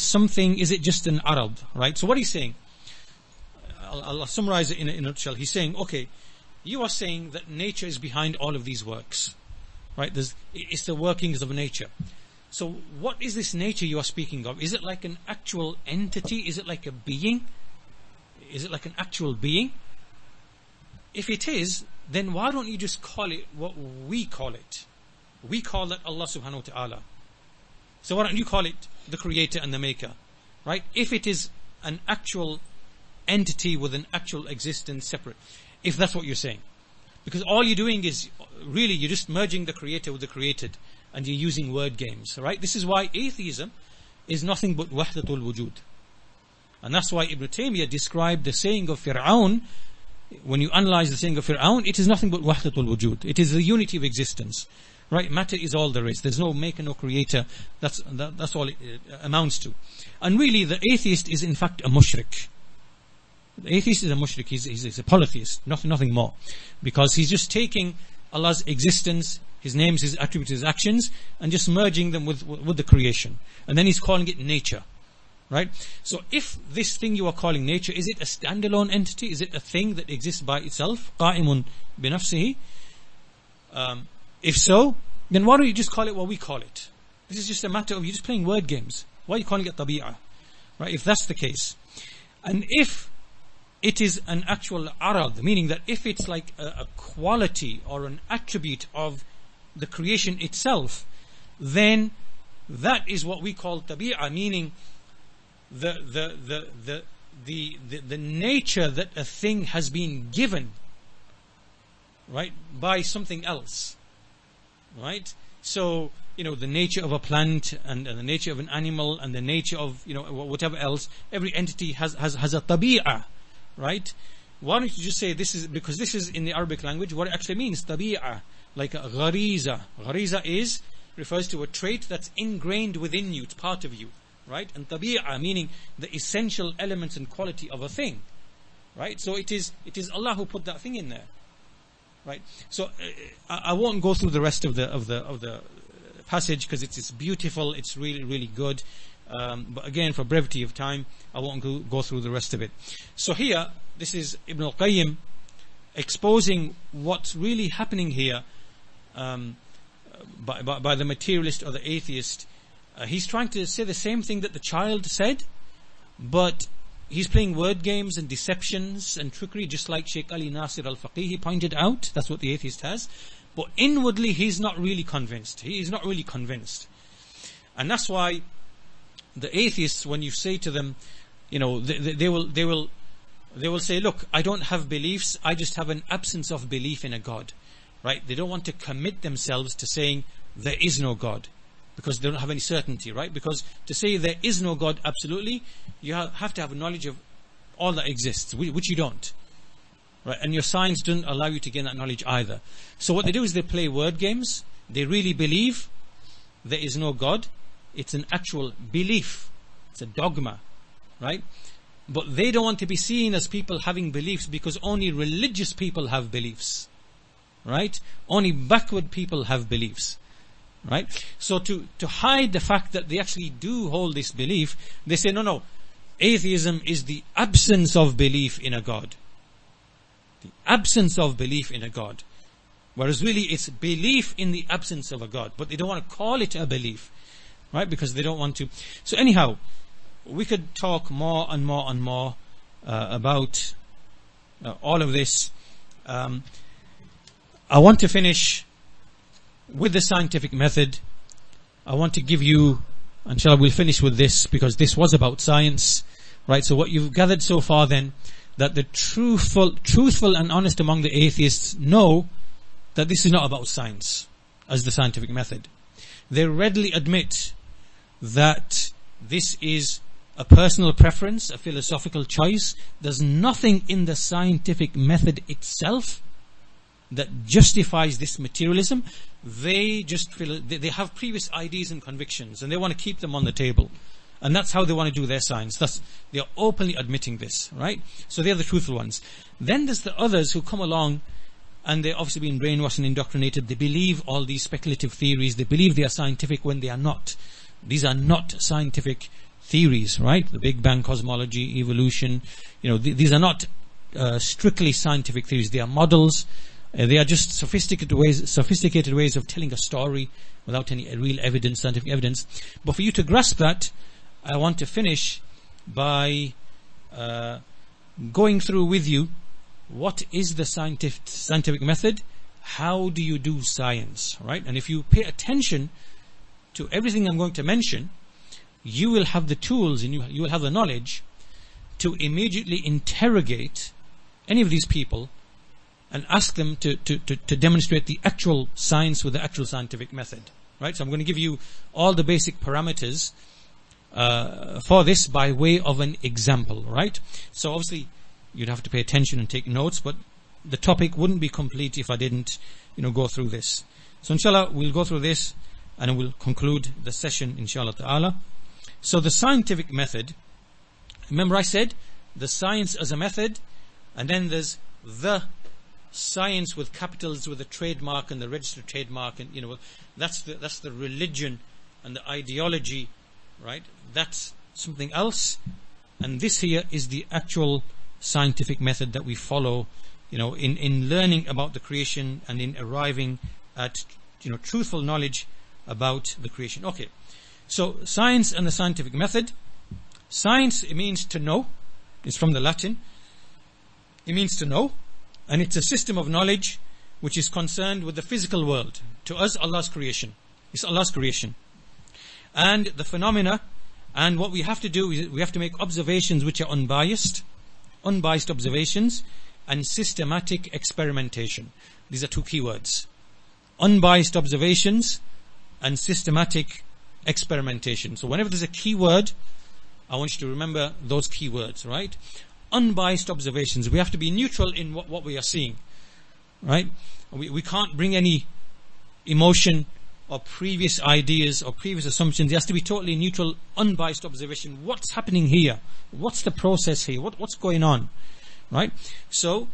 just an arad, right? So what he's saying, I'll summarize it in a nutshell. He's saying, okay, you are saying that nature is behind all of these works, right? It's the workings of nature. So what is this nature you are speaking of? Is it like an actual entity? Is it like a being? Is it like an actual being? If it is, then why don't you just call it what we call it? We call that Allah subhanahu wa ta'ala. So why don't you call it the creator and the maker, right? If it is an actual entity with an actual existence separate, if that's what you're saying. Because all you're doing is, really, you're just merging the creator with the created, and you're using word games, right? This is why atheism is nothing but wahdatul wujud. And that's why Ibn Taymiyyah described the saying of Fir'aun. When you analyze the saying of Fir'aun, it is nothing but wahdatul wujud. It is the unity of existence, right? Matter is all there is. There's no maker, no creator. That's all it amounts to. And really, the atheist is in fact a mushrik. The atheist is a mushrik. He's a polytheist, nothing more, because he's just taking Allah's existence, His names, His attributes, His actions, and just merging them with the creation, and then he's calling it nature, right? So if this thing you are calling nature, is it a standalone entity? Is it a thing that exists by itself? قائم بنفسه? If so, then why don't you just call it what we call it? This is just a matter of you just playing word games. Why are you calling it tabi'ah, right? If that's the case, and if it is an actual arad, meaning that if it's like a quality or an attribute of the creation itself, then that is what we call tabi'ah, meaning the nature that a thing has been given right, by something else, right? So, the nature of a plant and the nature of an animal and the nature of, whatever else, every entity has a tabi'ah, right? Why don't you just say this is, because this is in the Arabic language, what it actually means, tabi'ah, like a ghariza. Ghariza refers to a trait that's ingrained within you, it's part of you, right? And tabi'ah, meaning the essential elements and quality of a thing, right? So it is Allah who put that thing in there, right? So I won't go through the rest of the passage because it's beautiful, it's really, really good. But again, for brevity of time, I won't go through the rest of it. So here, this is Ibn al-Qayyim exposing what's really happening here by the materialist or the atheist. He's trying to say the same thing that the child said, but he's playing word games and deceptions and trickery, just like Shaykh Ali Nasir al-Faqih pointed out. That's what the atheist has. But inwardly, he's not really convinced. He is not really convinced. And that's why the atheists, when you say to them, they will say, look, I don't have beliefs, I just have an absence of belief in a God, right? They don't want to commit themselves to saying there is no God, because they don't have any certainty, right? Because to say there is no God absolutely, you have to have a knowledge of all that exists, which you don't, right? And your science doesn't allow you to gain that knowledge either. So what they do is they play word games. They really believe there is no God. It's an actual belief. It's a dogma, right? But they don't want to be seen as people having beliefs, because only religious people have beliefs, right? Only backward people have beliefs, right? So to hide the fact that they actually do hold this belief, they say, no, atheism is the absence of belief in a God. The absence of belief in a God. Whereas really it's belief in the absence of a God. But they don't want to call it a belief, right? Because they don't want to. So anyhow, we could talk more and more and more about all of this. I want to finish with the scientific method. I want to give you, inshallah we'll finish with this, because this was about science, right? So what you've gathered so far then, that the truthful and honest among the atheists know that this is not about science as the scientific method. They readily admit that this is a personal preference, a philosophical choice. There's nothing in the scientific method itself that justifies this materialism. They just feel they have previous ideas and convictions, and they want to keep them on the table. And that's how they want to do their science. They are openly admitting this, right? So they're the truthful ones. Then there's the others who come along, and they're obviously being brainwashed and indoctrinated. They believe all these speculative theories. They believe they are scientific when they are not. These are not scientific theories, right? The Bigbang, cosmology, evolution, these are not strictly scientific theories. They are models. They are just sophisticated ways of telling a story without any real evidence, scientific evidence. But for you to grasp that, I want to finish by going through with you what is the scientific method, how do you do science, right? And if you pay attention to everything I'm going to mention, you will have the tools and you will have the knowledge to immediately interrogate any of these people and ask them to demonstrate the actual science with the actual scientific method, right? So I'm going to give you all the basic parameters for this by way of an example, right? So obviously you'd have to pay attention and take notes, but the topic wouldn't be complete if I didn't, go through this. So inshallah we'll go through this and we'll conclude the session inshallah ta'ala. So the scientific method, remember I said the science as a method, and then there's the science with capitals with a trademark and the registered trademark, and that's the religion and the ideology, right? That's something else, and this here is the actual scientific method that we follow, in learning about the creation and in arriving at truthful knowledge about the creation. Okay, so science and the scientific method. Science, it means to know. It's from the Latin. It means to know, and it's a system of knowledge which is concerned with the physical world. To us, Allah's creation. It's Allah's creation. And the phenomena, and what we have to do is we have to make observations which are unbiased observations, and systematic experimentation. These are two keywords. Unbiased observations and systematic experimentation. So whenever there's a keyword, I want you to remember those keywords, right? Unbiased observations. We have to be neutral in what we are seeing, right? We can't bring any emotion or previous ideas or previous assumptions. It has to be totally neutral, unbiased observation. What's happening here? What's the process here? What's going on? Right? So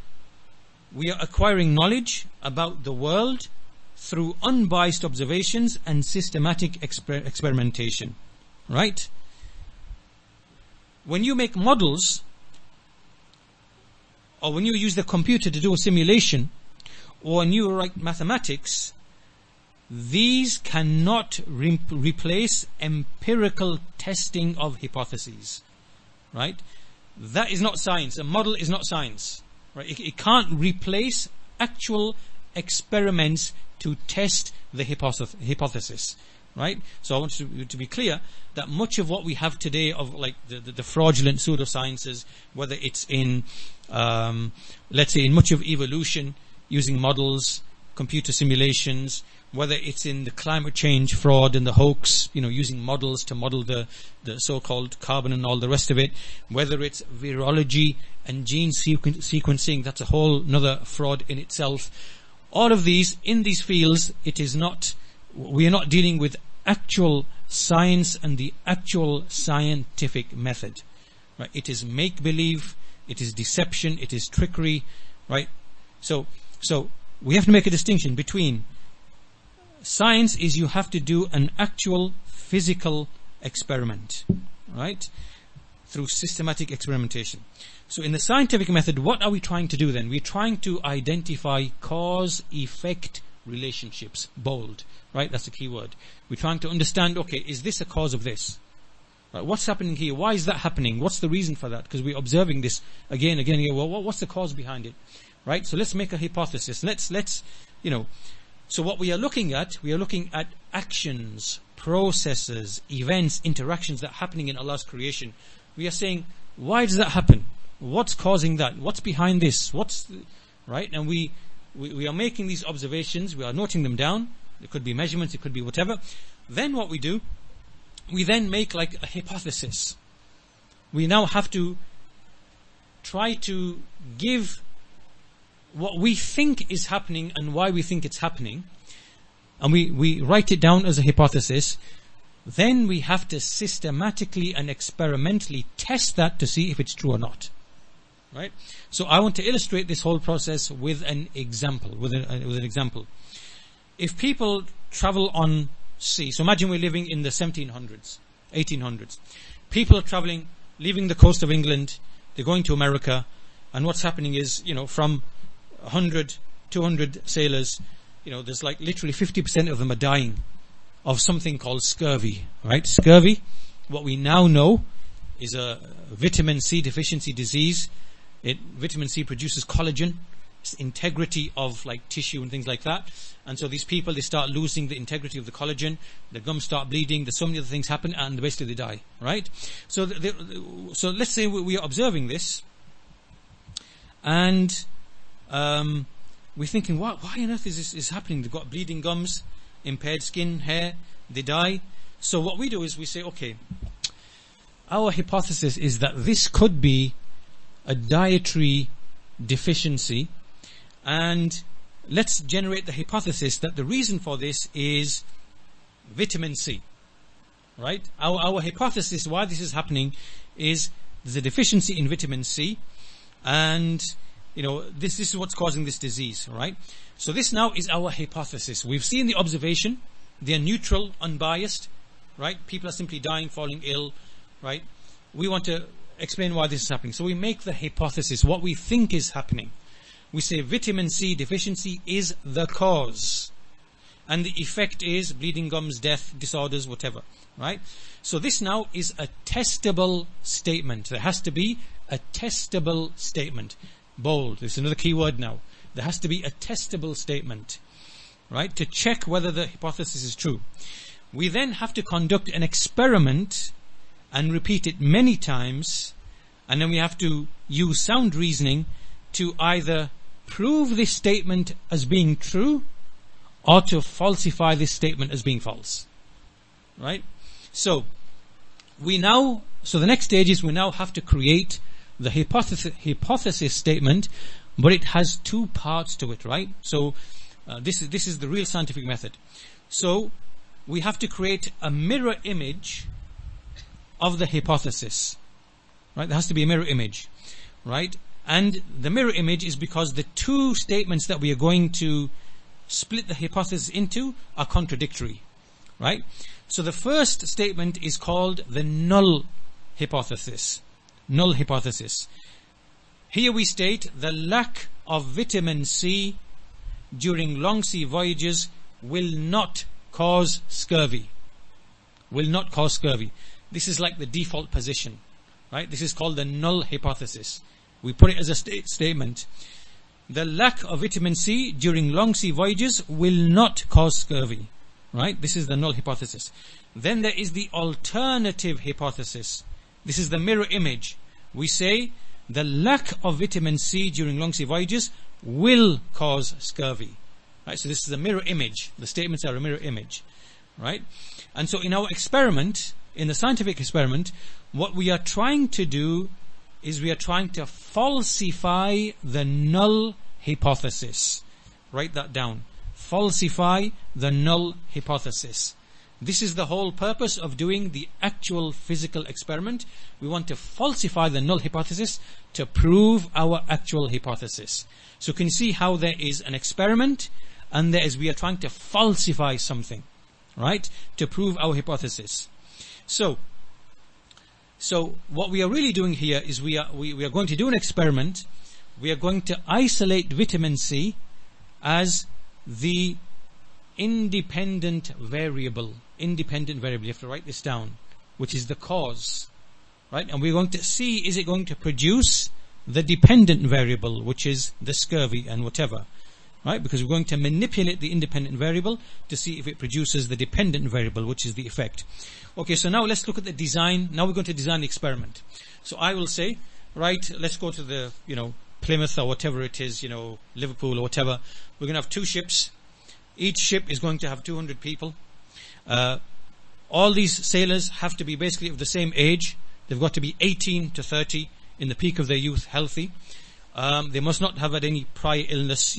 we are acquiring knowledge about the world through unbiased observations and systematic experimentation. Right? When you make models, or when you use the computer to do a simulation, or when you write mathematics, these cannot replace empirical testing of hypotheses. Right? That is not science. A model is not science. Right? It can't replace actual experiments to test the hypothesis. Right? So I want you to be clear that much of what we have today of like the fraudulent pseudosciences, whether it's in, let's say in much of evolution, using models, computer simulations, whether it's in the climate change fraud and the hoax, using models to model the so-called carbon and all the rest of it, whether it's virology and gene sequencing, that's a whole another fraud in itself. All of these, in these fields, we are not dealing with actual science and the actual scientific method. Right? It is make-believe, it is deception, it is trickery, right? So we have to make a distinction between science is you have to do an actual physical experiment, right? Through systematic experimentation. So in the scientific method, what are we trying to do then? We're trying to identify cause-effect relationships. Bold, right? That's the key word. We're trying to understand, okay, is this a cause of this? Right, what's happening here? Why is that happening? What's the reason for that? Because we're observing this again. Well, what's the cause behind it? Right? So let's make a hypothesis. Let's so what we are looking at actions, processes, events, interactions that are happening in Allah's creation. We are saying, why does that happen? What's causing that? What's behind this? Right? And we are making these observations, we are noting them down. It could be measurements, it could be whatever. Then what we do, we then make like a hypothesis. We now have to try to give what we think is happening and why we think it's happening, and we write it down as a hypothesis. Then we have to systematically and experimentally test that to see if it's true or not. Right? So I want to illustrate this whole process with an example. If people travel on sea, so imagine we're living in the 1700s, 1800s. People are traveling, leaving the coast of England, they're going to America, and what's happening is, from 100, 200 sailors, there's like literally 50% of them are dying of something called scurvy, right? Scurvy, what we now know, is a vitamin C deficiency disease. Vitamin C produces collagen, it's integrity of like tissue and things like that. And so these people, they start losing the integrity of the collagen, the gums start bleeding, there's so many other things happen, and basically they die, right? So let's say we are observing this, and we're thinking, why on earth is this happening? They've got bleeding gums, impaired skin, hair, they die. So what we do is we say, okay, our hypothesis is that this could be a dietary deficiency, and let's generate the hypothesis that the reason for this is vitamin C. Right? Our hypothesis why this is happening is there's a deficiency in vitamin C, and this is what's causing this disease, right? So this now is our hypothesis. We've seen the observation, they're neutral, unbiased, right? People are simply dying, falling ill, right? We want to explain why this is happening. So we make the hypothesis, what we think is happening. We say vitamin C deficiency is the cause, and the effect is bleeding gums, death, disorders, whatever, right? So this now is a testable statement. There has to be a testable statement. Bold, there's another key word now. There has to be a testable statement, right, to check whether the hypothesis is true. We then have to conduct an experiment and repeat it many times, and then we have to use sound reasoning to either prove this statement as being true or to falsify this statement as being false. Right? So the next stage is we now have to create the hypothesis statement, but it has two parts to it, right? So this is the real scientific method. So we have to create a mirror image of the hypothesis, right? There has to be a mirror image, right? And the mirror image is because the two statements that we are going to split the hypothesis into are contradictory, right? So the first statement is called the null hypothesis. Null hypothesis. Here we state the lack of vitamin C during long sea voyages will not cause scurvy. Will not cause scurvy. This is like the default position, right? This is called the null hypothesis. We put it as a statement. The lack of vitamin C during long sea voyages will not cause scurvy, right? This is the null hypothesis. Then there is the alternative hypothesis. This is the mirror image. We say the lack of vitamin C during long sea voyages will cause scurvy, right? So this is a mirror image. The statements are a mirror image, right? And so in our experiment, in the scientific experiment, what we are trying to do is we are trying to falsify the null hypothesis. Write that down. Falsify the null hypothesis. This is the whole purpose of doing the actual physical experiment. We want to falsify the null hypothesis to prove our actual hypothesis. So can you see how there is an experiment and there is we are trying to falsify something, right, to prove our hypothesis. So what we are really doing here is we are going to do an experiment. We are going to isolate vitamin C as the independent variable. Independent variable. You have to write this down, which is the cause, right? And we're going to see, is it going to produce the dependent variable, which is the scurvy and whatever, right? Because we're going to manipulate the independent variable to see if it produces the dependent variable, which is the effect. Okay, so now let's look at the design. Now we're going to design the experiment. So I will say, right, let's go to the, Plymouth or whatever it is, Liverpool or whatever. We're going to have two ships. Each ship is going to have 200 people. All these sailors have to be basically of the same age. They've got to be 18 to 30 in the peak of their youth, healthy. They must not have had any prior illness,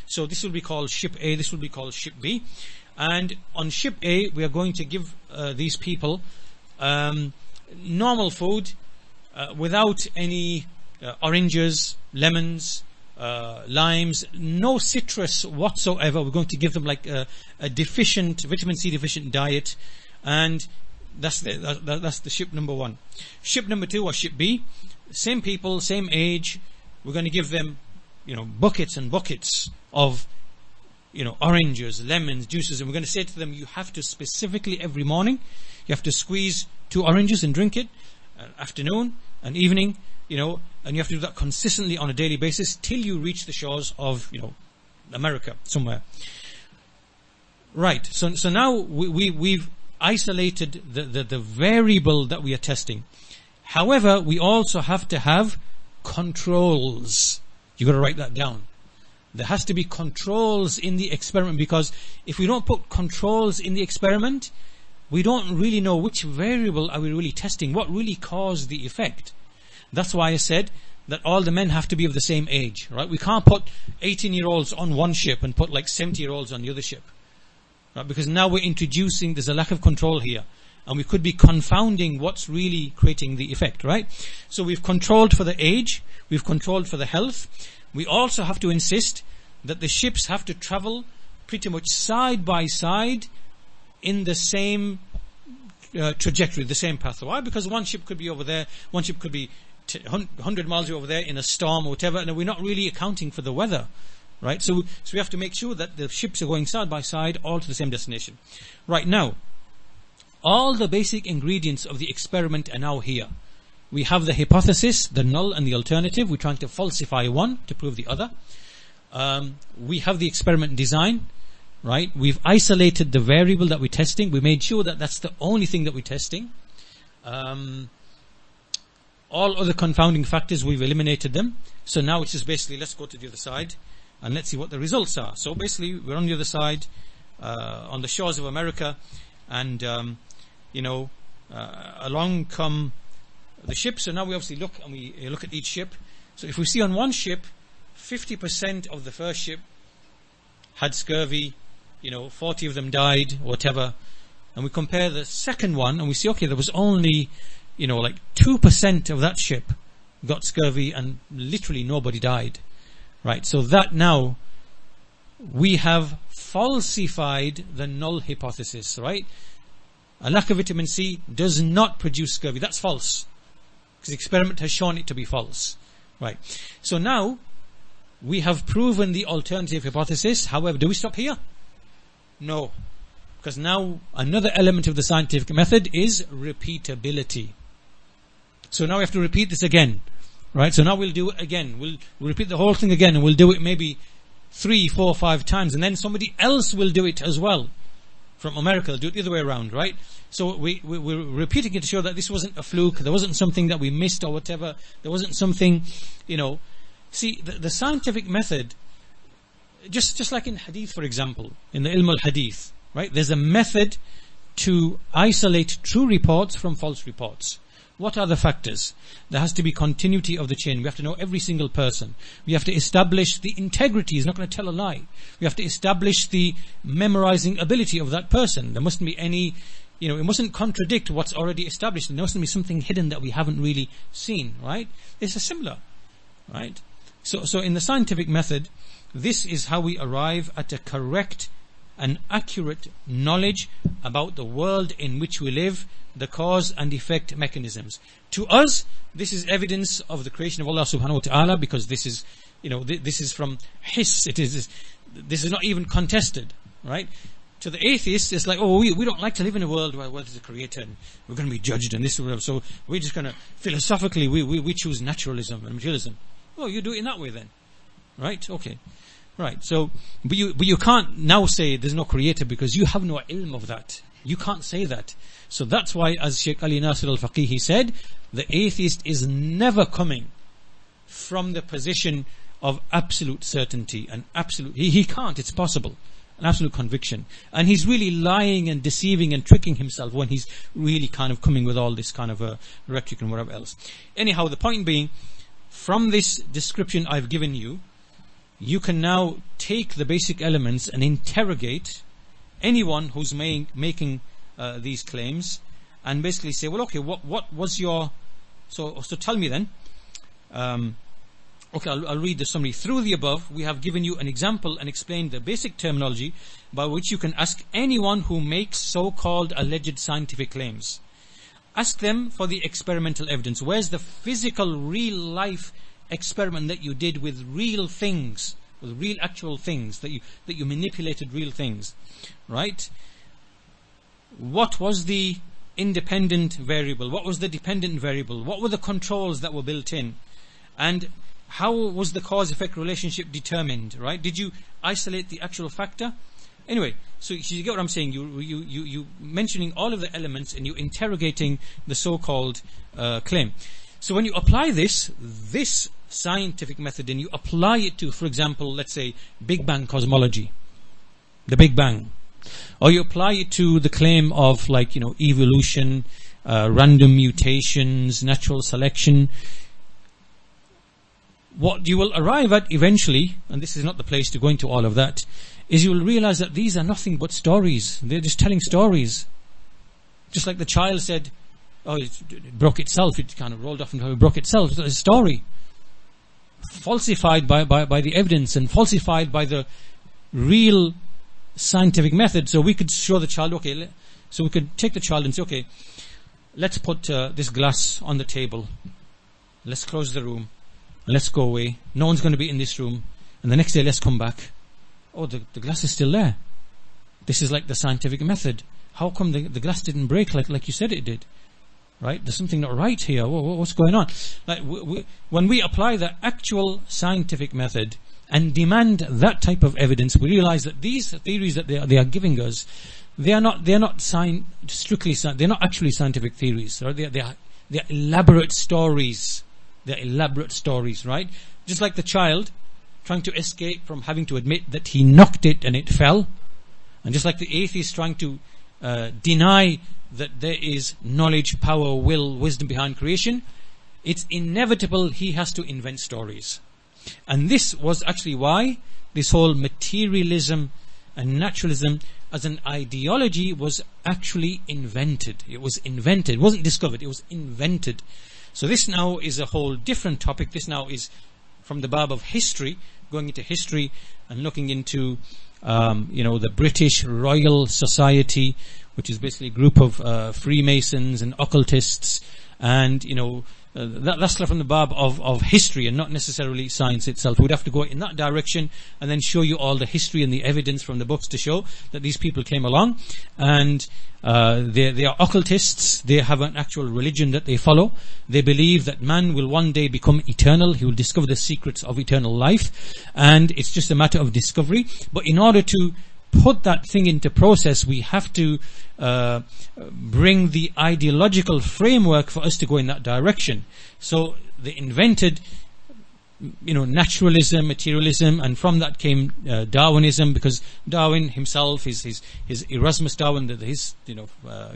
So this will be called ship A, this will be called ship B. And on ship A, we are going to give these people normal food without any oranges, lemons, limes, no citrus whatsoever. We're going to give them like a vitamin C deficient diet, and that's the ship number one. Ship number two or ship B, same people, same age. We're going to give them, buckets and buckets of, oranges, lemons, juices, and we're going to say to them, you have to specifically every morning, you have to squeeze 2 oranges and drink it, afternoon and evening, and you have to do that consistently on a daily basis till you reach the shores of, America somewhere. Right. So now we've isolated the variable that we are testing. However, we also have to have controls. You've got to write that down. There has to be controls in the experiment, because if we don't put controls in the experiment, we don't really know which variable are we really testing, what really caused the effect. That's why I said that all the men have to be of the same age, right? We can't put 18-year-olds on one ship and put like 70-year-olds on the other ship, right? Because now we're introducing, there's a lack of control here, and we could be confounding what's really creating the effect, right? So we've controlled for the age, we've controlled for the health. We also have to insist that the ships have to travel pretty much side by side in the same trajectory, the same path. Why? Because one ship could be over there, one ship could be 100 miles over there in a storm or whatever, and we're not really accounting for the weather, right? So we have to make sure that the ships are going side by side, all to the same destination. Right now, all the basic ingredients of the experiment are now here. We have the hypothesis, the null and the alternative. We're trying to falsify one to prove the other. We have the experiment design, right? We've isolated the variable that we're testing. We made sure that that's the only thing that we're testing. all other confounding factors, we've eliminated them. So now it's just basically, let's go to the other side and let's see what the results are. So basically, we're on the other side, on the shores of America, and along come the ships. So now we obviously look, and we look at each ship. So if we see on one ship, 50% of the first ship had scurvy, 40 of them died, whatever, and we compare the second one, and we see, okay, there was only, like 2% of that ship got scurvy, and literally nobody died, right? So that now we have falsified the null hypothesis, right? A lack of vitamin C does not produce scurvy. That's false, because the experiment has shown it to be false, right? So now we have proven the alternative hypothesis. However, do we stop here? No, because now another element of the scientific method is repeatability. So now we have to repeat this again, right? So now we'll do it again. We'll repeat the whole thing again, and we'll do it maybe 3, 4, 5 times, and then somebody else will do it as well. From America, they'll do it the other way around, right? So we're repeating it to show that this wasn't a fluke, there wasn't something that we missed or whatever, there wasn't something, See, the scientific method, just like in hadith, for example, in the ilm al-hadith, right? There's a method to isolate true reports from false reports. What are the factors? There has to be continuity of the chain. We have to know every single person. We have to establish the integrity. He's not going to tell a lie. We have to establish the memorizing ability of that person. There mustn't be any, it mustn't contradict what's already established. There mustn't be something hidden that we haven't really seen, right? It's a similar, right? So in the scientific method, this is how we arrive at a correct and accurate knowledge about the world in which we live, the cause and effect mechanisms. To us, this is evidence of the creation of Allah subhanahu wa ta'ala, because this is, this is from hiss. This is not even contested, right? To the atheists, it's like, we don't like to live in a world where there's a creator and we're going to be judged and this or whatever. So we're just going to, philosophically, we choose naturalism and materialism. Oh, you do it in that way then, right? Okay. Right, so, but you can't now say there's no creator, because you have no ilm of that. You can't say that. So that's why, as Shaykh Ali Nasir al-Faqihi said, the atheist is never coming from the position of absolute certainty and absolute, he can't, it's possible, an absolute conviction. And he's really lying and deceiving and tricking himself when he's really kind of coming with all this kind of rhetoric and whatever else. Anyhow, the point being, from this description I've given you, you can now take the basic elements and interrogate anyone who's making these claims, and basically say, well, okay, what was your... So tell me then. Okay, I'll read the summary. Through the above, we have given you an example and explained the basic terminology by which you can ask anyone who makes so-called alleged scientific claims. Ask them for the experimental evidence. Where's the physical, real-life experiment that you did with real things, with real actual things, that you manipulated real things, right? What was the independent variable? What was the dependent variable? What were the controls that were built in? And how was the cause-effect relationship determined, right? Did you isolate the actual factor? Anyway, so you get what I'm saying. You mentioning all of the elements, and you interrogating the so-called claim. So when you apply this scientific method, and you apply it to, for example, let's say Bigbang cosmology, the Big Bang, or you apply it to the claim of, like, evolution, random mutations, natural selection, what you will arrive at eventually, and this is not the place to go into all of that, is you will realize that these are nothing but stories. They're just telling stories. Just like the child said, oh, it broke itself, it kind of rolled off and it broke itself. It's a story. Falsified by the evidence, and falsified by the real scientific method. So we could show the child, okay, so we could take the child and say, okay, let's put this glass on the table. Let's close the room. Let's go away. No one's going to be in this room. And the next day, let's come back. Oh, the glass is still there. This is like the scientific method. How come the glass didn't break like you said it did? Right? There's something not right here. What's going on? Like when we apply the actual scientific method and demand that type of evidence, we realize that these theories that they are giving us, they're not actually scientific theories. They're They're elaborate stories. They're elaborate stories, right? Just like the child trying to escape from having to admit that he knocked it and it fell. And just like the atheist trying to deny that there is knowledge, power, will, wisdom behind creation, it's inevitable he has to invent stories. And this was actually why this whole materialism and naturalism as an ideology was actually invented. It was invented. It wasn't discovered. It was invented. So this now is a whole different topic. This now is from the bab of history, going into history and looking into the British Royal Society, which is basically a group of Freemasons and occultists, and that's from the bab of history and not necessarily science itself. We'd have to go in that direction and then show you all the history and the evidence from the books to show that these people came along, and they are occultists. They have an actual religion that they follow. They believe that man will one day become eternal. He will discover the secrets of eternal life, and it's just a matter of discovery. But in order to put that thing into process, we have to bring the ideological framework for us to go in that direction. So they invented naturalism, materialism, and from that came Darwinism, because Darwin himself, his Erasmus Darwin, his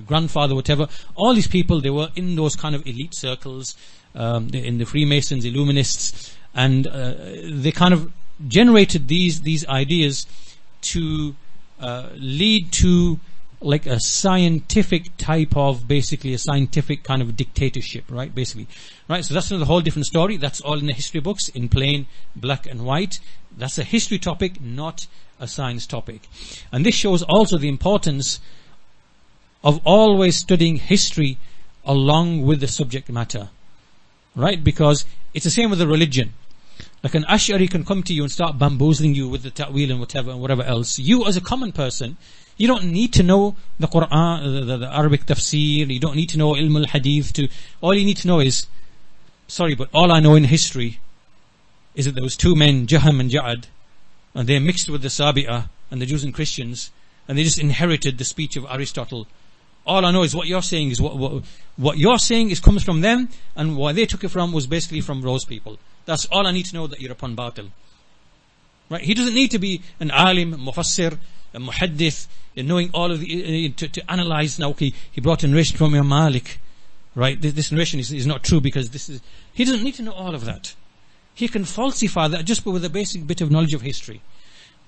grandfather, whatever, all these people, they were in those kind of elite circles, in the Freemasons, Illuminists, and they kind of generated these ideas to lead to like a scientific type of, basically a scientific kind of dictatorship, right? Basically, right? So that's another whole different story. That's all in the history books in plain black and white. That's a history topic, not a science topic. And this shows also the importance of always studying history along with the subject matter, right? Because it's the same with the religion. Like an Ash'ari can come to you and start bamboozling you with the ta'wil and whatever else. You as a common person, you don't need to know the Qur'an, the Arabic tafsir. You don't need to know ilm al-hadith. All you need to know is, sorry, but all I know in history is that there was two men, Jaham and Ja'ad, and they mixed with the Sabi'ah and the Jews and Christians, and they just inherited the speech of Aristotle. All I know is what you're saying is what you're saying is comes from them, and what they took it from was basically from those people. That's all I need to know, that you're upon batil. Right? He doesn't need to be an alim, mufassir, a muhaddith, knowing all of the to analyze. Now, okay, he brought a narration from Imam Malik, right? This narration is not true because this is. He doesn't need to know all of that. He can falsify that just with a basic bit of knowledge of history.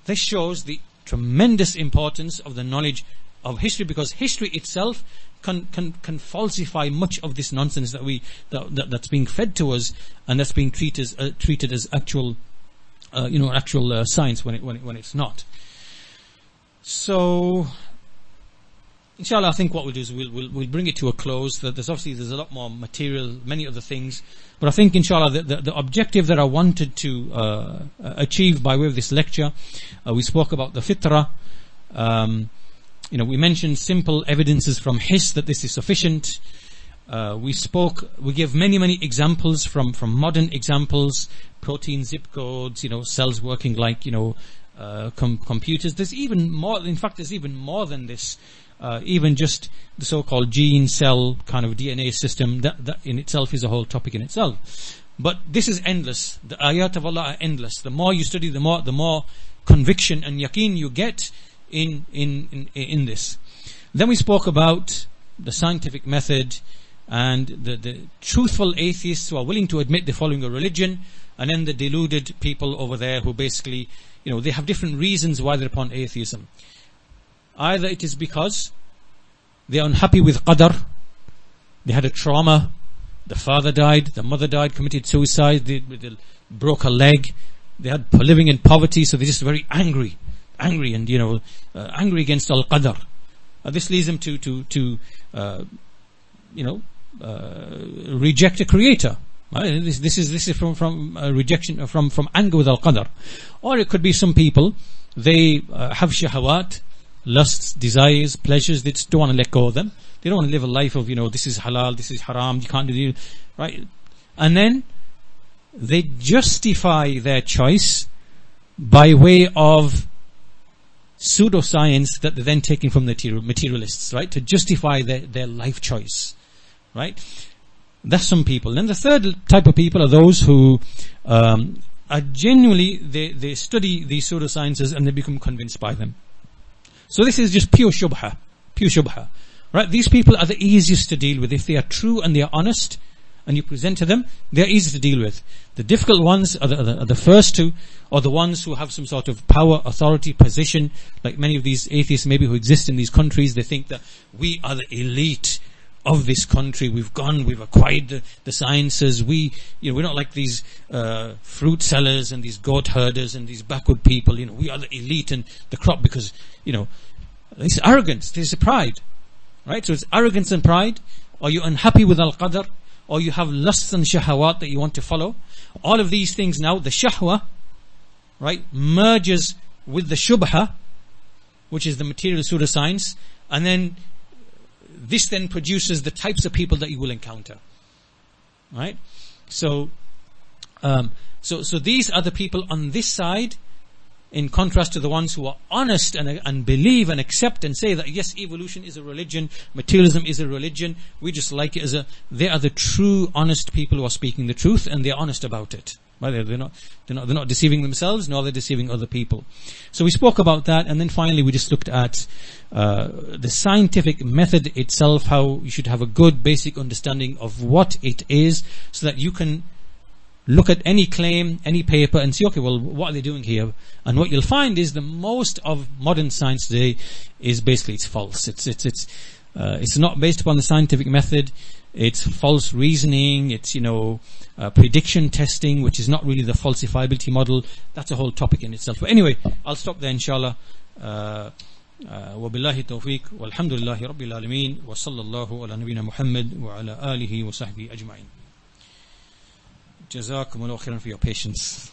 This shows the tremendous importance of the knowledge of history, because history itself can falsify much of this nonsense that's being fed to us, and that's being treated as actual science when it's not. So, inshallah, I think what we'll do is we'll bring it to a close. There's a lot more material, many other things, but I think inshallah the objective that I wanted to achieve by way of this lecture, we spoke about the fitrah. We mentioned simple evidences from his that this is sufficient. We gave many examples from modern examples, protein zip codes, cells working like computers. There's even more. In fact, there's even more than this. Even just the so-called gene cell kind of DNA system, that in itself is a whole topic in itself. But this is endless. The ayat of Allah are endless. The more you study, the more conviction and yaqeen you get in this. Then we spoke about the scientific method and the truthful atheists who are willing to admit they're following a religion, and then the deluded people over there who basically, they have different reasons why they're upon atheism. Either it is because they are unhappy with qadar, they had a trauma, the father died, the mother died, committed suicide, they broke a leg, they had living in poverty, so they're just very angry and angry against al-qadar. This leads them to reject a creator. This is from rejection, from anger with al-qadar. Or it could be some people, they have shahawat, lusts, desires, pleasures. They just don't want to let go of them. They don't want to live a life of this is halal, this is haram, you can't do it, right? And then they justify their choice by way of pseudoscience that they're then taking from the materialists, right, to justify their life choice, right? That's some people. Then the third type of people are those who are genuinely, they study these pseudosciences and they become convinced by them. So this is just pure shubha. Right? These people are the easiest to deal with. If they are true and they are honest, and you present to them, they're easy to deal with. The difficult ones are the first two, or the ones who have some sort of power, authority, position, like many of these atheists maybe who exist in these countries. They think that we are the elite of this country. We've acquired the sciences. We're not like these fruit sellers and these goat herders and these backward people. We are the elite and the crop, because it's arrogance, there's pride, right? So it's arrogance and pride. Are you unhappy with al-qadr? Or you have lusts and shahawat that you want to follow? All of these things now, the shahwa, right, merges with the shubha, which is the material pseudoscience, and then this then produces the types of people that you will encounter, right? So these are the people on this side, in contrast to the ones who are honest and believe and accept and say that yes, evolution is a religion, materialism is a religion, we just like it they are the true honest people who are speaking the truth, and they're honest about it. Right? They're not deceiving themselves, nor they're deceiving other people. So we spoke about that, and then finally we just looked at the scientific method itself, how you should have a good basic understanding of what it is, so that you can look at any claim, any paper, and see, okay, well, what are they doing here? And what you'll find is the most of modern science today is basically it's false. It's not based upon the scientific method. It's false reasoning. It's prediction testing, which is not really the falsifiability model. That's a whole topic in itself. But anyway, I'll stop there, inshallah. وبالله التوفيق والحمد لله رب العالمين وصلى الله على نبينا محمد وعلى آله وصحبه أجمعين. Jazakumullah khairan for your patience.